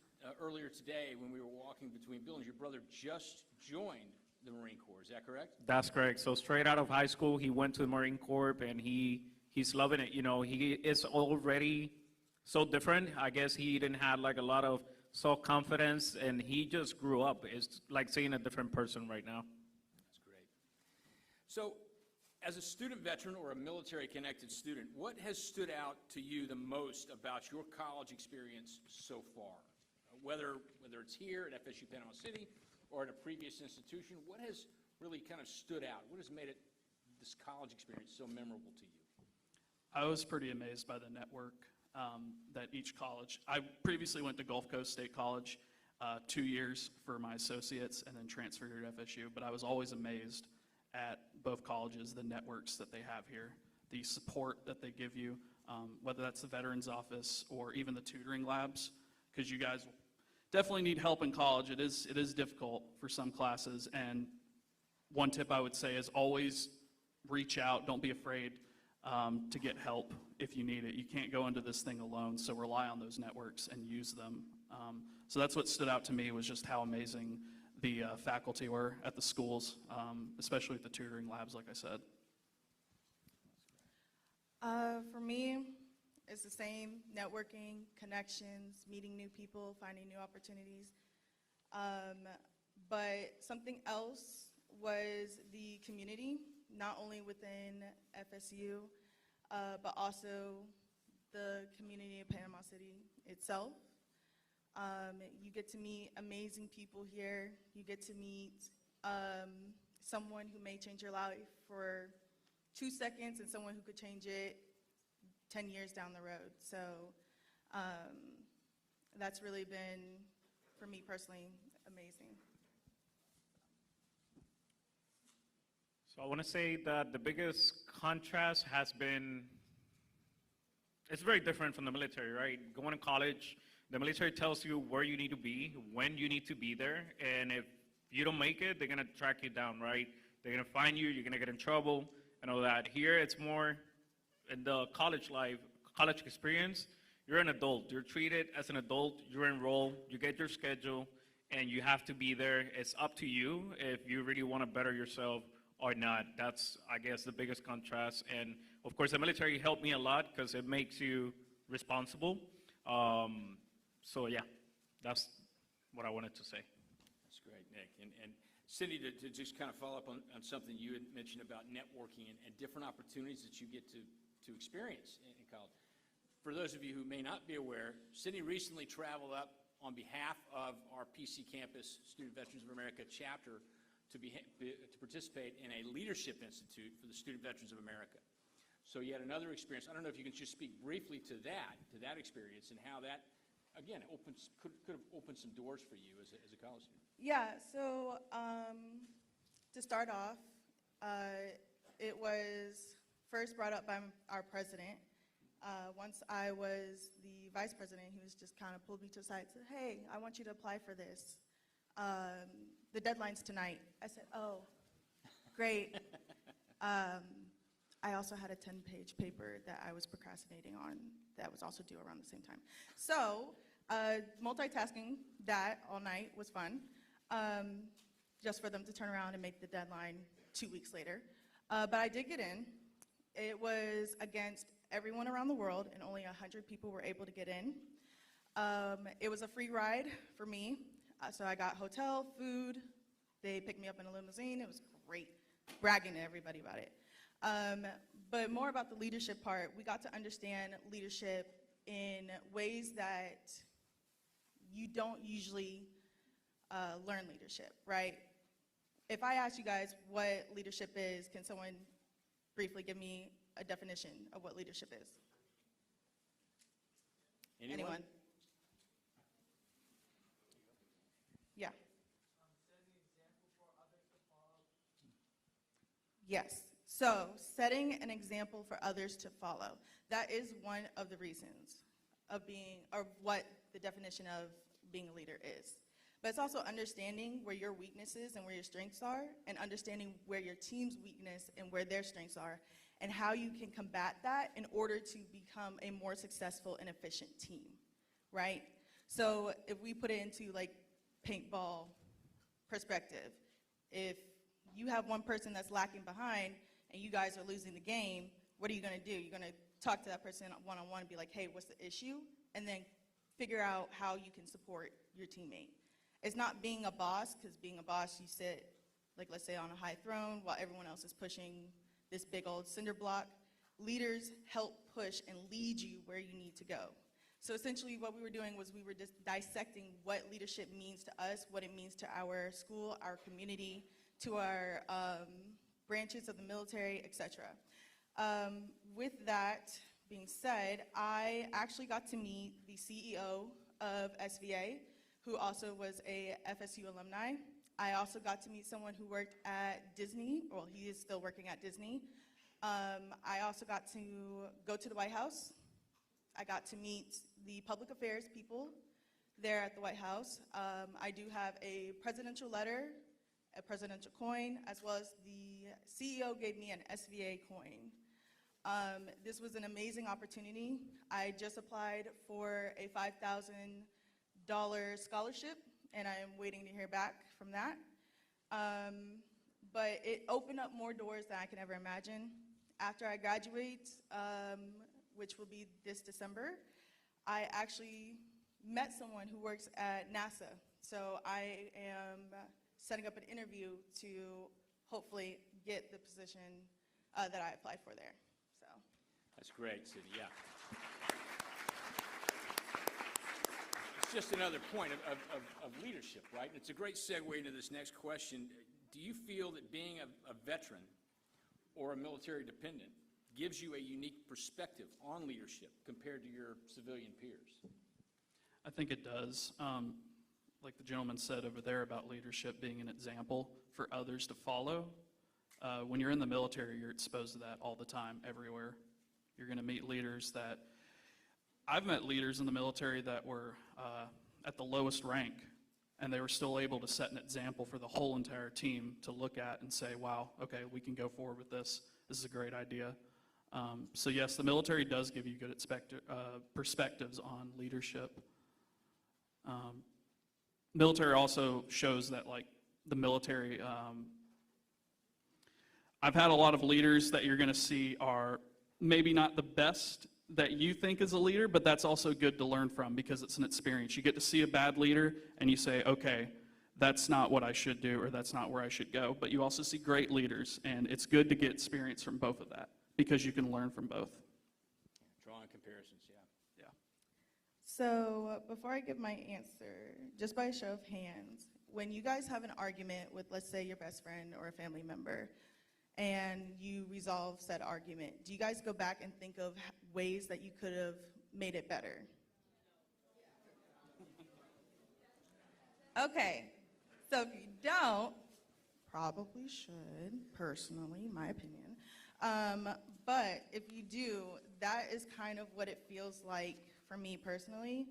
Speaker 1: earlier today when we were walking between buildings. Your brother just joined the Marine Corps, is that correct?
Speaker 8: That's correct. So straight out of high school, he went to the Marine Corps, and he's loving it. You know, he is already so different. I guess he didn't have like a lot of self-confidence, and he just grew up. It's like seeing a different person right now.
Speaker 1: That's great. So, as a student veteran or a military-connected student, what has stood out to you the most about your college experience so far? Whether it's here at FSU Panama City or at a previous institution, what has really kind of stood out? What has made this college experience so memorable to you?
Speaker 6: I was pretty amazed by the network that each college. I previously went to Gulf Coast State College 2 years for my associates and then transferred here to FSU, but I was always amazed at both colleges, the networks that they have here, the support that they give you, whether that's the Veterans Office or even the tutoring labs, because you guys definitely need help in college. It is difficult for some classes, and one tip I would say is always reach out. Don't be afraid to get help if you need it. You can't go into this thing alone, so rely on those networks and use them. So that's what stood out to me, was just how amazing the faculty were at the schools, especially at the tutoring labs, like I said.
Speaker 7: For me, it's the same: networking, connections, meeting new people, finding new opportunities. But something else was the community, not only within FSU, but also the community of Panama City itself. You get to meet amazing people here. You get to meet someone who may change your life for 2 seconds and someone who could change it 10 years down the road. So that's really been, for me personally, amazing.
Speaker 8: So I want to say that the biggest contrast has been, it's very different from the military, right? Going to college, the military tells you where you need to be, when you need to be there, and if you don't make it, they're going to track you down, right? They're going to find you, you're going to get in trouble, and all that. Here, it's more in the college life, college experience, you're an adult. You're treated as an adult, you're enrolled, you get your schedule, and you have to be there. It's up to you if you really want to better yourself or not. That's, I guess, the biggest contrast. And of course, the military helped me a lot because it makes you responsible. So yeah, that's what I wanted to say.
Speaker 1: That's great, Nick. And Cindy, to just kind of follow up on something you had mentioned about networking and different opportunities that you get to experience in college. For those of you who may not be aware, Cindy recently traveled up on behalf of our PC Campus Student Veterans of America chapter to participate in a leadership institute for the Student Veterans of America. So yet another experience. I don't know if you can just speak briefly to that experience and how that, again, could have opened some doors for you as a college student.
Speaker 7: Yeah, so to start off, it was first brought up by our president. Once I was the vice president, he was just kind of pulled me to the side and said, hey, I want you to apply for this. The deadline's tonight. I said, oh, great. I also had a 10-page paper that I was procrastinating on that was also due around the same time. So multitasking that all night was fun, just for them to turn around and make the deadline 2 weeks later. But I did get in. It was against everyone around the world, and only 100 people were able to get in. It was a free ride for me, so I got hotel, food. They picked me up in a limousine. It was great, bragging to everybody about it. But more about the leadership part, we got to understand leadership in ways that you don't usually learn leadership, right? If I ask you guys what leadership is, can someone briefly give me a definition of what leadership is? Anyone? Yeah. Yes. So setting an example for others to follow. That is one of the reasons of being, or what the definition of being a leader is. But it's also understanding where your weaknesses and where your strengths are, and understanding where your team's weakness and where their strengths are, and how you can combat that in order to become a more successful and efficient team, right? So if we put it into like paintball perspective, if you have one person that's lacking behind and you guys are losing the game, what are you gonna do? You're gonna talk to that person one-on-one and be like, hey, what's the issue? And then figure out how you can support your teammate. It's not being a boss, because being a boss, you sit, like let's say on a high throne while everyone else is pushing this big old cinder block. Leaders help push and lead you where you need to go. So essentially what we were doing was we were just dissecting what leadership means to us, what it means to our school, our community, to our branches of the military, etc. With that being said, I actually got to meet the CEO of SVA, who also was a FSU alumni. I also got to meet someone who worked at Disney, well, he is still working at Disney. I also got to go to the White House. I got to meet the public affairs people there at the White House. I do have a presidential letter, a presidential coin, as well as the CEO gave me an SVA coin. This was an amazing opportunity. I just applied for a $5,000 scholarship, and I am waiting to hear back from that. But it opened up more doors than I can ever imagine. After I graduate, which will be this December, I actually met someone who works at NASA. So I am setting up an interview to hopefully get the position that I applied for there. So
Speaker 1: That's great, Cindy, yeah. It's just another point of leadership, right? It's a great segue into this next question. Do you feel that being a veteran or a military dependent gives you a unique perspective on leadership compared to your civilian peers?
Speaker 6: I think it does. Like the gentleman said over there about leadership being an example for others to follow. When you're in the military, you're exposed to that all the time, everywhere. You're going to meet leaders that, I've met leaders in the military that were at the lowest rank, and they were still able to set an example for the whole entire team to look at and say, wow, okay, we can go forward with this. This is a great idea. So yes, the military does give you good perspectives on leadership. Military also shows that, like, the military, I've had a lot of leaders that you're going to see are maybe not the best that you think is a leader, but that's also good to learn from because it's an experience. You get to see a bad leader and you say, okay, that's not what I should do, or that's not where I should go. But you also see great leaders, and it's good to get experience from both of that because you can learn from both.
Speaker 1: Drawing comparisons, yeah.
Speaker 7: So before I give my answer, just by a show of hands, when you guys have an argument with, let's say, your best friend or a family member, and you resolve said argument, do you guys go back and think of ways that you could have made it better? Okay, so if you don't, probably should, personally, my opinion. But if you do, that is kind of what it feels like for me personally.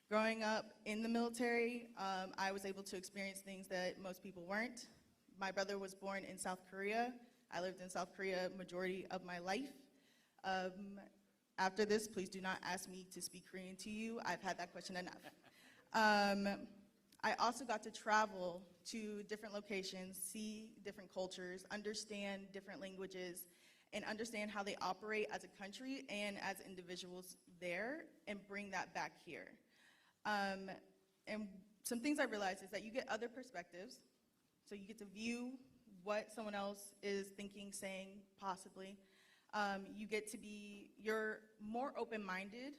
Speaker 7: Growing up in the military, I was able to experience things that most people weren't. My brother was born in South Korea. I lived in South Korea majority of my life. After this, please do not ask me to speak Korean to you. I've had that question enough. I also got to travel to different locations, see different cultures, understand different languages, and understand how they operate as a country and as individuals there, and bring that back here. And some things I realized is that you get other perspectives, so you get to view what someone else is thinking, saying, possibly. You're more open-minded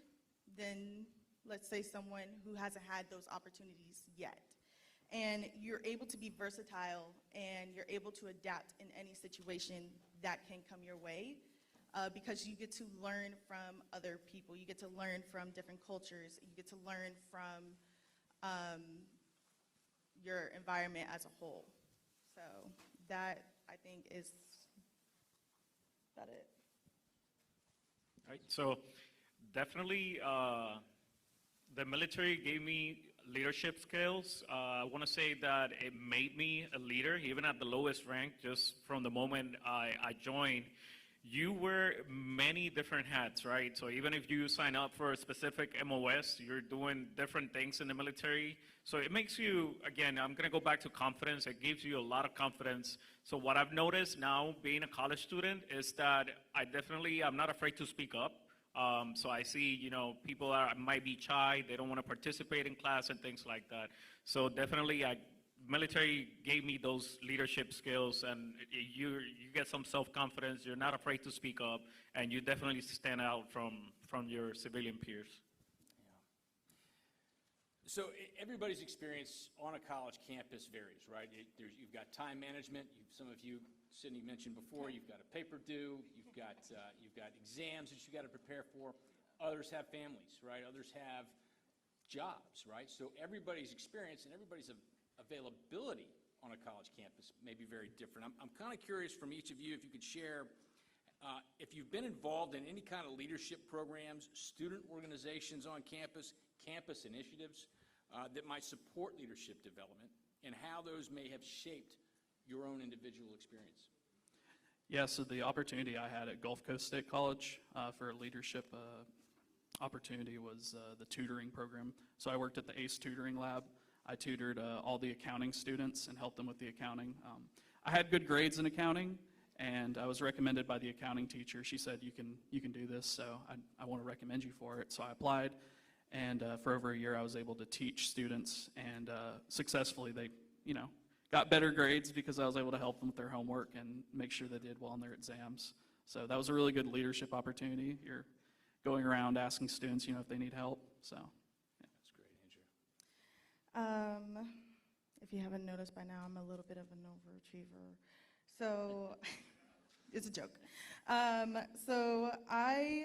Speaker 7: than, let's say, someone who hasn't had those opportunities yet. And you're able to be versatile, and you're able to adapt in any situation that can come your way, because you get to learn from other people. You get to learn from different cultures. You get to learn from your environment as a whole. So that, I think, is about it.
Speaker 8: Right, so definitely the military gave me leadership skills. I want to say that it made me a leader, even at the lowest rank, just from the moment I joined. You wear many different hats, right? So even if you sign up for a specific MOS, you're doing different things in the military. So it makes you, again, I'm gonna go back to confidence. It gives you a lot of confidence. So what I've noticed now being a college student is that I'm not afraid to speak up. So I see, people might be shy, they don't want to participate in class and things like that. So definitely, military gave me those leadership skills, and you get some self-confidence. You're not afraid to speak up, and you definitely stand out from your civilian peers.
Speaker 1: So everybody's experience on a college campus varies, right? You've got time management. Some of you, Sydney mentioned before, you've got a paper due. You've got exams that you got to prepare for. Others have families, right? Others have jobs, right? So everybody's experience and everybody's availability on a college campus may be very different. I'm kind of curious from each of you if you could share if you've been involved in any kind of leadership programs, student organizations on campus, campus initiatives that might support leadership development, and how those may have shaped your own individual experience.
Speaker 6: Yeah, so the opportunity I had at Gulf Coast State College for a leadership opportunity was the tutoring program. So I worked at the ACE tutoring lab. I tutored all the accounting students and helped them with the accounting. I had good grades in accounting, and I was recommended by the accounting teacher. She said, you can do this, so I want to recommend you for it. So I applied, and for over a year I was able to teach students, and successfully they, got better grades because I was able to help them with their homework and make sure they did well in their exams. So that was a really good leadership opportunity. You're going around asking students, if they need help. So yeah.
Speaker 1: That's great, Andrew.
Speaker 7: If you haven't noticed by now, I'm a little bit of an overachiever. So it's a joke. So I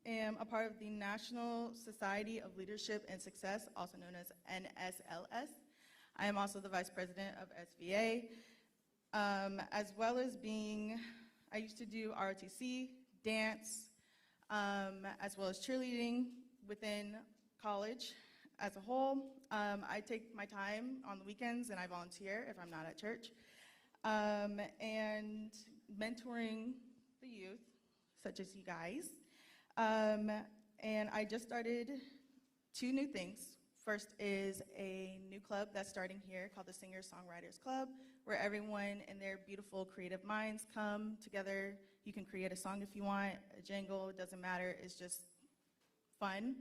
Speaker 7: am a part of the National Society of Leadership and Success, also known as NSLS. I am also the vice president of SVA, as well as I used to do ROTC, dance, as well as cheerleading within college as a whole. I take my time on the weekends and I volunteer if I'm not at church. And mentoring the youth, such as you guys. And I just started 2 new things. First is a new club that's starting here called the Singer-Songwriters Club, where everyone and their beautiful creative minds come together. You can create a song if you want, a jingle, it doesn't matter, it's just fun.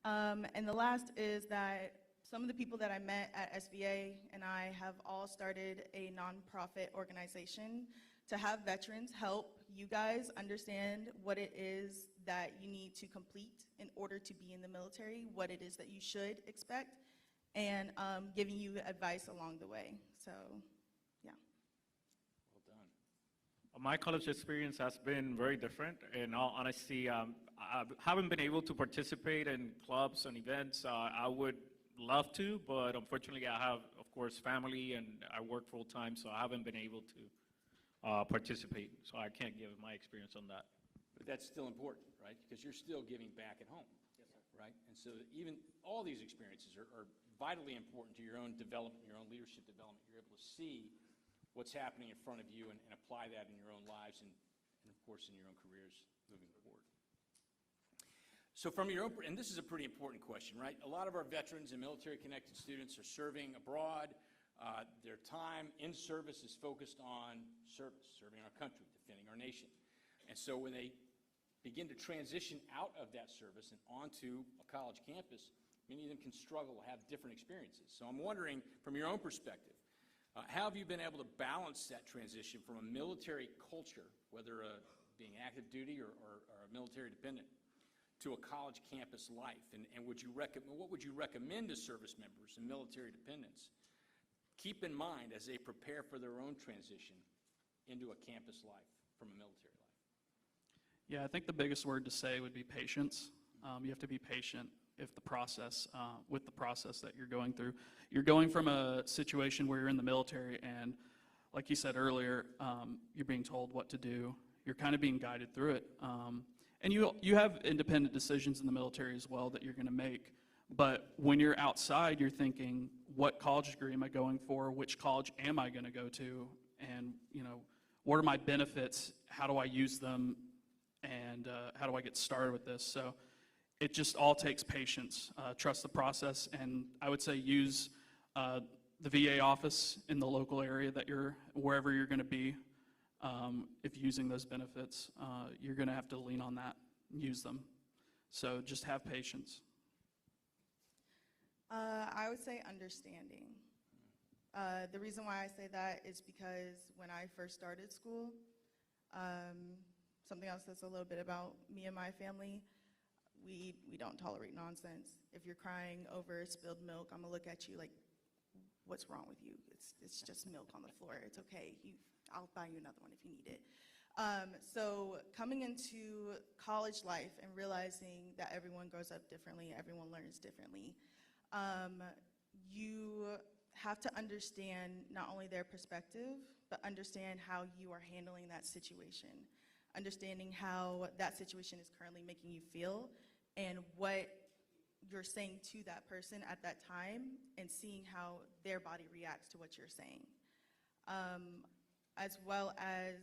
Speaker 7: And the last is that some of the people that I met at SVA and I have all started a nonprofit organization to have veterans help you guys understand what it is that you need to complete in order to be in the military, what it is that you should expect, and giving you advice along the way. So, yeah.
Speaker 1: Well done.
Speaker 8: My college experience has been very different. In all honesty, I haven't been able to participate in clubs and events. I would love to, but unfortunately I have, of course, family and I work full time, so I haven't been able to participate. So I can't give my experience on that.
Speaker 1: But that's still important, right? Because you're still giving back at home, right? And so even all these experiences are vitally important to your own development, your own leadership development. You're able to see what's happening in front of you and apply that in your own lives and of course, in your own careers moving forward. So from your own, and this is a pretty important question, right? A lot of our veterans and military-connected students are serving abroad. Their time in service is focused on service, serving our country, defending our nation. And so when they begin to transition out of that service and onto a college campus, many of them can struggle, have different experiences. So I'm wondering, from your own perspective, how have you been able to balance that transition from a military culture, whether being active duty or a military dependent, to a college campus life? And what would you recommend to service members and military dependents keep in mind as they prepare for their own transition into a campus life from a military life?
Speaker 6: Yeah, I think the biggest word to say would be patience. You have to be patient with the process that you're going through. You're going from a situation where you're in the military and, like you said earlier, you're being told what to do. You're kind of being guided through it. And you have independent decisions in the military as well that you're going to make. But when you're outside, you're thinking, what college degree am I going for? Which college am I going to go to? And, what are my benefits? How do I use them? And how do I get started with this? So it just all takes patience. Trust the process, and I would say use the VA office in the local area that wherever you're going to be. If using those benefits, you're going to have to lean on that and use them. So just have patience.
Speaker 7: I would say understanding. The reason why I say that is because when I first started school, something else that's a little bit about me and my family, we don't tolerate nonsense. If you're crying over spilled milk, I'm gonna look at you like, what's wrong with you? It's just milk on the floor. It's okay. I'll buy you another one if you need it. So coming into college life and realizing that everyone grows up differently, everyone learns differently, you have to understand not only their perspective, but understand how you are handling that situation, understanding how that situation is currently making you feel and what you're saying to that person at that time and seeing how their body reacts to what you're saying. As well as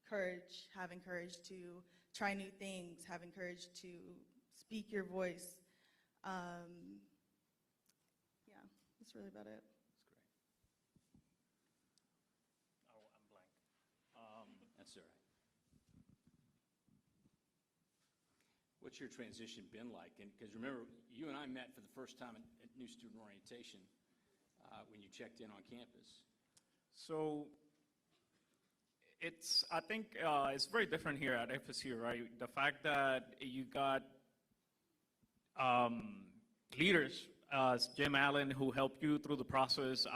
Speaker 7: courage, having courage to try new things, having courage to speak your voice. Yeah, that's really about it.
Speaker 1: That's great.
Speaker 8: Oh, I'm blank.
Speaker 1: That's all right. What's your transition been like? And because remember, you and I met for the first time at New Student Orientation when you checked in on campus.
Speaker 8: So I think it's very different here at FSU, right? The fact that you got leaders, Jim Allen, who helped you through the process.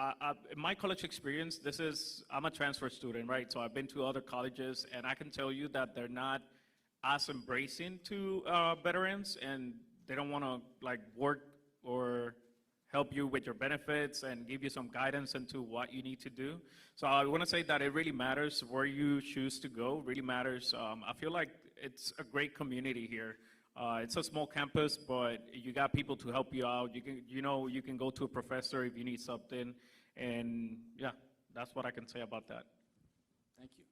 Speaker 8: In my college experience, I'm a transfer student, right? So I've been to other colleges, and I can tell you that they're not as embracing to veterans, and they don't want to work or help you with your benefits and give you some guidance into what you need to do. So I want to say that it really matters where you choose to go, really matters. I feel like it's a great community here. It's a small campus, but you got people to help you out. You can go to a professor if you need something, and yeah, that's what I can say about that.
Speaker 1: Thank you.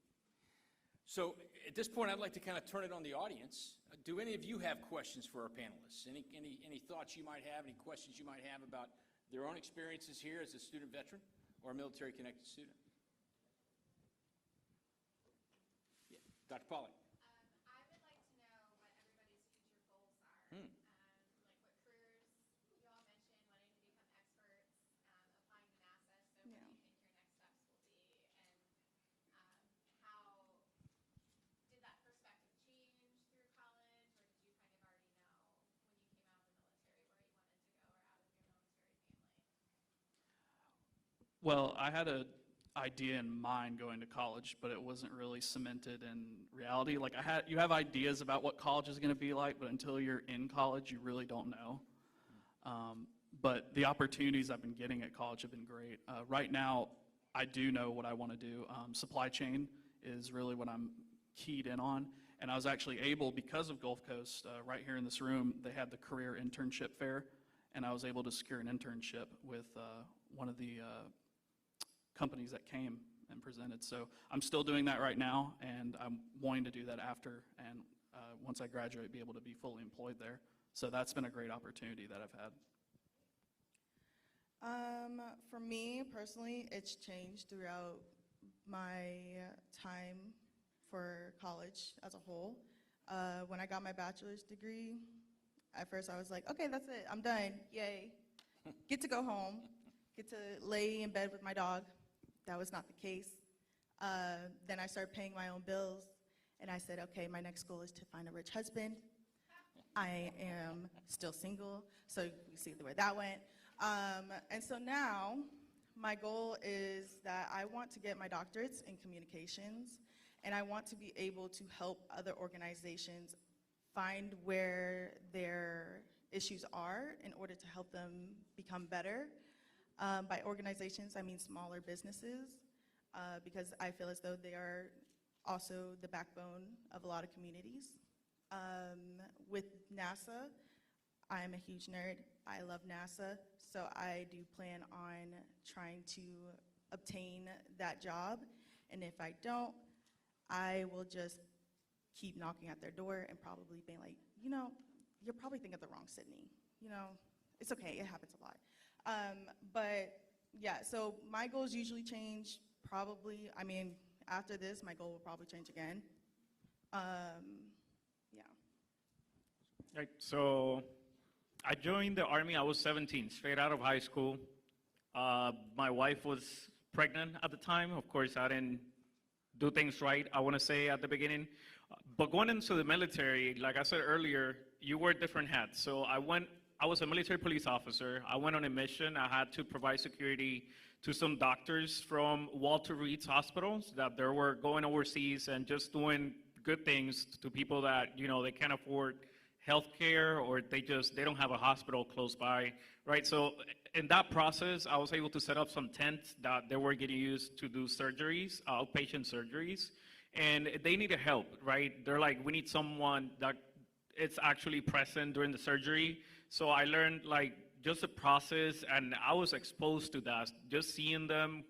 Speaker 1: So at this point, I'd like to kind of turn it on the audience. Do any of you have questions for our panelists? Any thoughts you might have, any questions you might have about their own experiences here as a student veteran or a military-connected student? Yeah. Dr. Polley.
Speaker 9: I would like to know what everybody's future goals are.
Speaker 1: Hmm.
Speaker 9: Like what careers, you all mentioned wanting to become experts, applying to NASA, so what do you think your next steps will be, and how did that perspective change
Speaker 6: Well, I had an idea in mind going to college, but it wasn't really cemented in reality. Like you have ideas about what college is going to be like, but until you're in college, you really don't know. But the opportunities I've been getting at college have been great. Right now, I do know what I want to do. Supply chain is really what I'm keyed in on. And I was actually able, because of Gulf Coast, right here in this room, they had the career internship fair, and I was able to secure an internship with one of the companies that came and presented. So I'm still doing that right now, and I'm wanting to do that after, and once I graduate, be able to be fully employed there. So that's been a great opportunity that I've had.
Speaker 7: For me personally, it's changed throughout my time for college as a whole. When I got my bachelor's degree, at first I was like, okay, that's it, I'm done, yay. Get to go home, get to lay in bed with my dog. That was not the case. Then I started paying my own bills, and I said, okay, my next goal is to find a rich husband. I am still single, so you see where that went. And so now, my goal is that I want to get my doctorates in communications, and I want to be able to help other organizations find where their issues are in order to help them become better. By organizations, I mean smaller businesses, because I feel as though they are also the backbone of a lot of communities. With NASA, I am a huge nerd. I love NASA, so I do plan on trying to obtain that job. And if I don't, I will just keep knocking at their door and probably being like, you know, you're probably thinking of the wrong Sydney. You know, it's okay, it happens a lot. But yeah, so my goals usually change probably, I mean, after this, my goal will probably change again. Yeah.
Speaker 8: Right, so I joined the Army, I was 17, straight out of high school. My wife was pregnant at the time. Of course, I didn't do things right, I want to say, at the beginning. But going into the military, like I said earlier, you wear different hats. So I was a military police officer. I went on a mission. I had to provide security to some doctors from Walter Reed's hospitals that they were going overseas and just doing good things to people that, you know, they can't afford health care, or they don't have a hospital close by, right? So in that process, I was able to set up some tents that they were getting used to do surgeries, outpatient surgeries, and they needed help, right? They're like, we need someone that it's actually present during the surgery. So I learned like just the process, and I was exposed to that, just seeing them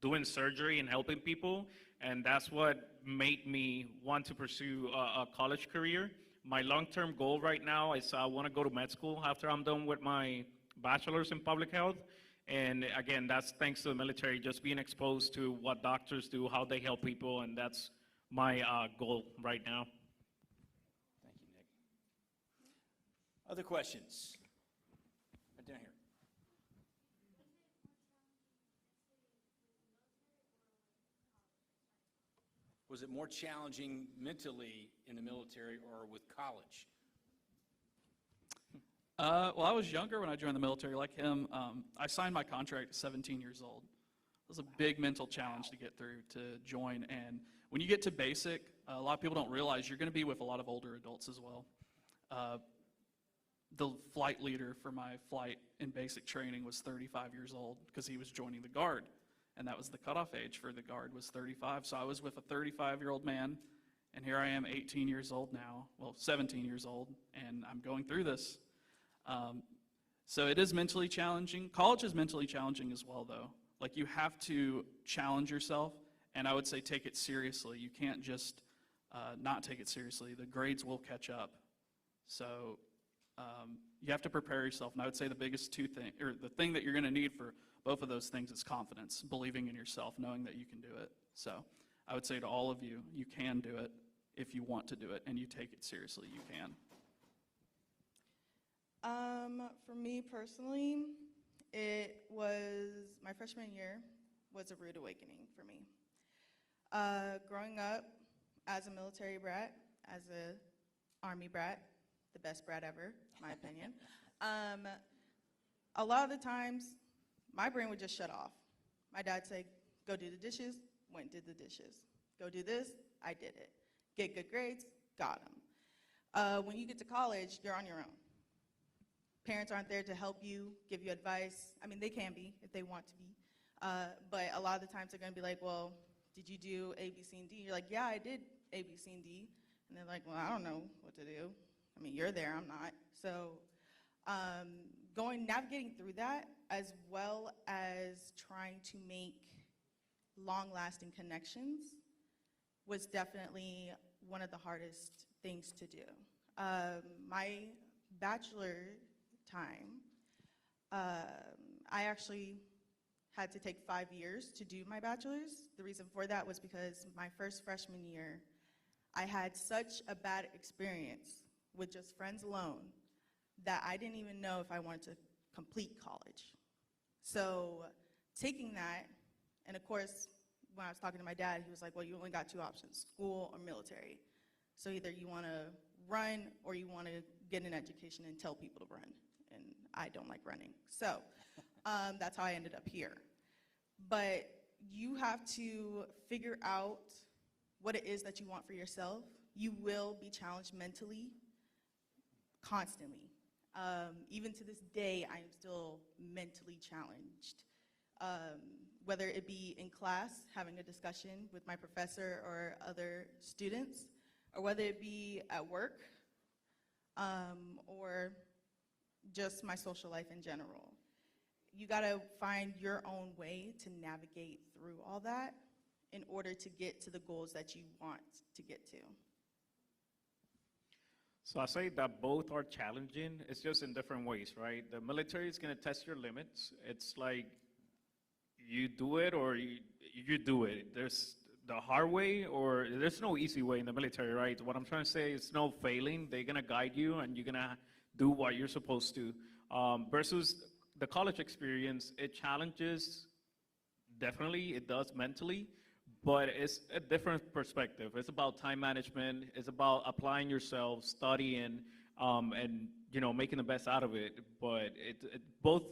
Speaker 8: doing surgery and helping people, and that's what made me want to pursue a college career. My long-term goal right now is I want to go to med school after I'm done with my bachelor's in public health. And again, that's thanks to the military, just being exposed to what doctors do, how they help people, and that's my goal right now.
Speaker 1: Thank you, Nick. Other questions? Right down here. Was it more challenging mentally in the military or with college?
Speaker 6: Well, I was younger when I joined the military, like him. I signed my contract at 17 years old. It was a big mental challenge to get through to join. And when you get to basic, a lot of people don't realize you're going to be with a lot of older adults as well. The flight leader for my flight in basic training was 35 years old because he was joining the Guard. And that was the cutoff age for the Guard, was 35. So I was with a 35-year-old man, and here I am 18 years old now, well, 17 years old, and I'm going through this. So it is mentally challenging. College is mentally challenging as well, though. Like, you have to challenge yourself, and I would say take it seriously. You can't just not take it seriously. The grades will catch up. So you have to prepare yourself, and I would say the biggest two things, or the thing that you're going to need for both of those things is confidence, believing in yourself, knowing that you can do it. So I would say to all of you, you can do it if you want to do it, and you take it seriously, you can.
Speaker 7: For me personally, it was, my freshman year was a rude awakening for me. Growing up as a military brat, as a Army brat, the best brat ever, in my opinion, a lot of the times, my brain would just shut off. My dad said, go do the dishes, went and did the dishes. Go do this, I did it. Get good grades, got them. When you get to college, you're on your own. Parents aren't there to help you, give you advice. I mean, they can be if they want to be. But a lot of the times they're going to be like, well, did you do A, B, C, and D? You're like, yeah, I did A, B, C, and D. And they're like, well, I don't know what to do. I mean, you're there, I'm not. So navigating through that, as well as trying to make long-lasting connections, was definitely one of the hardest things to do. My bachelor time, I actually had to take 5 years to do my bachelor's. The reason for that was because my first freshman year, I had such a bad experience with just friends alone that I didn't even know if I wanted to complete college. So taking that, and of course, when I was talking to my dad, he was like, well, you only got two options, school or military. So either you want to run or you want to get an education and tell people to run. And I don't like running. So that's how I ended up here. But you have to figure out what it is that you want for yourself. You will be challenged mentally, constantly. Even to this day, I am still mentally challenged. Whether it be in class, having a discussion with my professor or other students, or whether it be at work, or just my social life in general. You gotta find your own way to navigate through all that in order to get to the goals that you want to get to.
Speaker 8: So I say that both are challenging. It's just in different ways, right? The military is going to test your limits. It's like you do it or you do it. There's the hard way or there's no easy way in the military, right? What I'm trying to say is no failing. They're going to guide you and you're going to do what you're supposed to. Versus the college experience, it challenges, definitely it does mentally, but it's a different perspective. It's about time management. It's about applying yourself, studying, and making the best out of it. But both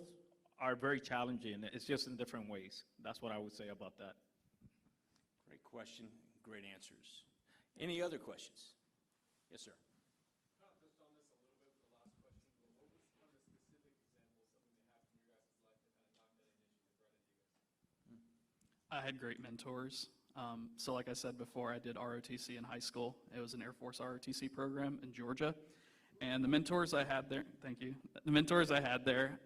Speaker 8: are very challenging. It's just in different ways. That's what I would say about that.
Speaker 1: Great question, great answers. Any other questions? Yes, sir.
Speaker 6: I had great mentors. So like I said before, I did ROTC in high school. It was an Air Force ROTC program in Georgia. And the mentors I had there, thank you. The mentors I had there,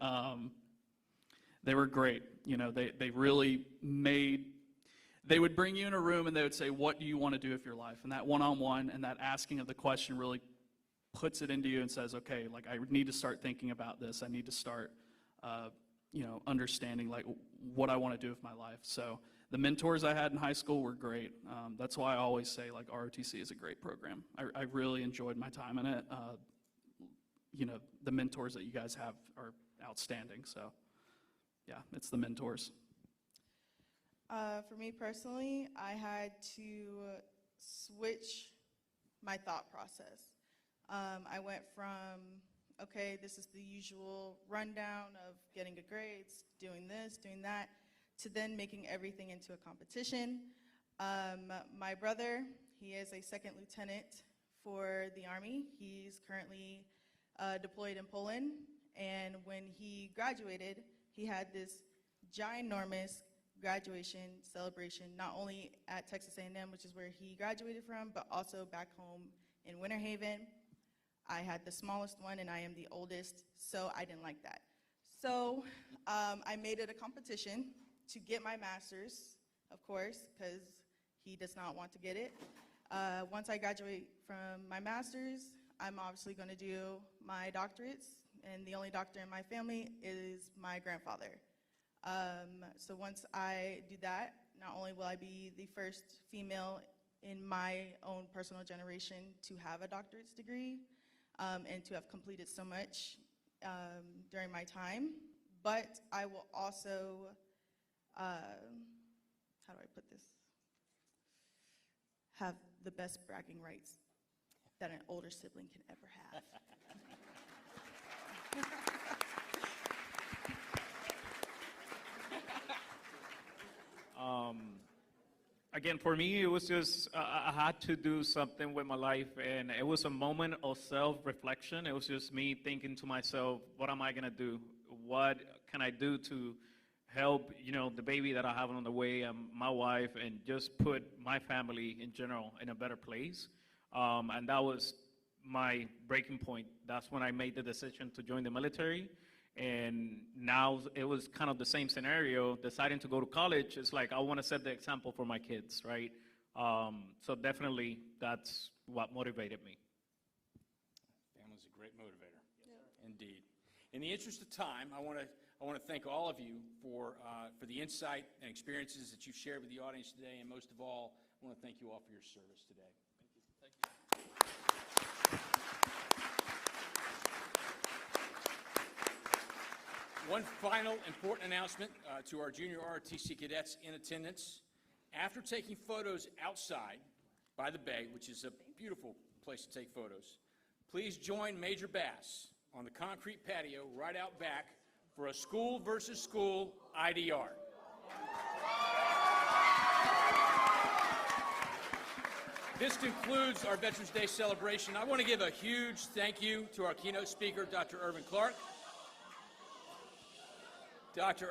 Speaker 6: they were great. They really they would bring you in a room and they would say, what do you want to do with your life? And that one-on-one and that asking of the question really puts it into you and says, okay, like I need to start thinking about this. I need to start, understanding like what I want to do with my life. So the mentors I had in high school were great. That's why I always say like ROTC is a great program. I really enjoyed my time in it. The mentors that you guys have are outstanding. So yeah, it's the mentors.
Speaker 7: For me personally, I had to switch my thought process. I went from, okay, this is the usual rundown of getting good grades, doing this, doing that, to then making everything into a competition. My brother, he is a second lieutenant for the Army. He's currently deployed in Poland, and when he graduated, he had this ginormous graduation celebration, not only at Texas A&M, which is where he graduated from, but also back home in Winter Haven. I had the smallest one, and I am the oldest, so I didn't like that. So I made it a competition to get my master's, of course, because he does not want to get it. Once I graduate from my master's, I'm obviously going to do my doctorates, and the only doctor in my family is my grandfather. So once I do that, not only will I be the first female in my own personal generation to have a doctorate's degree, and to have completed so much during my time, but I will also, how do I put this? Have the best bragging rights that an older sibling can ever have.
Speaker 8: Again, for me, it was just, I had to do something with my life, and it was a moment of self-reflection. It was just me thinking to myself, what am I gonna do? What can I do to help, the baby that I have on the way, my wife, and just put my family in general in a better place? And that was my breaking point. That's when I made the decision to join the military. And now it was kind of the same scenario, deciding to go to college. It's like, I want to set the example for my kids, right? So definitely that's what motivated me.
Speaker 1: Family's a great motivator. Indeed. In the interest of time, I want to thank all of you for the insight and experiences that you've shared with the audience today, and most of all, I want to thank you all for your service today. One final important announcement to our junior ROTC cadets in attendance. After taking photos outside by the bay, which is a beautiful place to take photos, please join Major Bass on the concrete patio right out back for a school versus school IDR. This concludes our Veterans Day celebration. I want to give a huge thank you to our keynote speaker, Dr. Irvin Clark. Dr.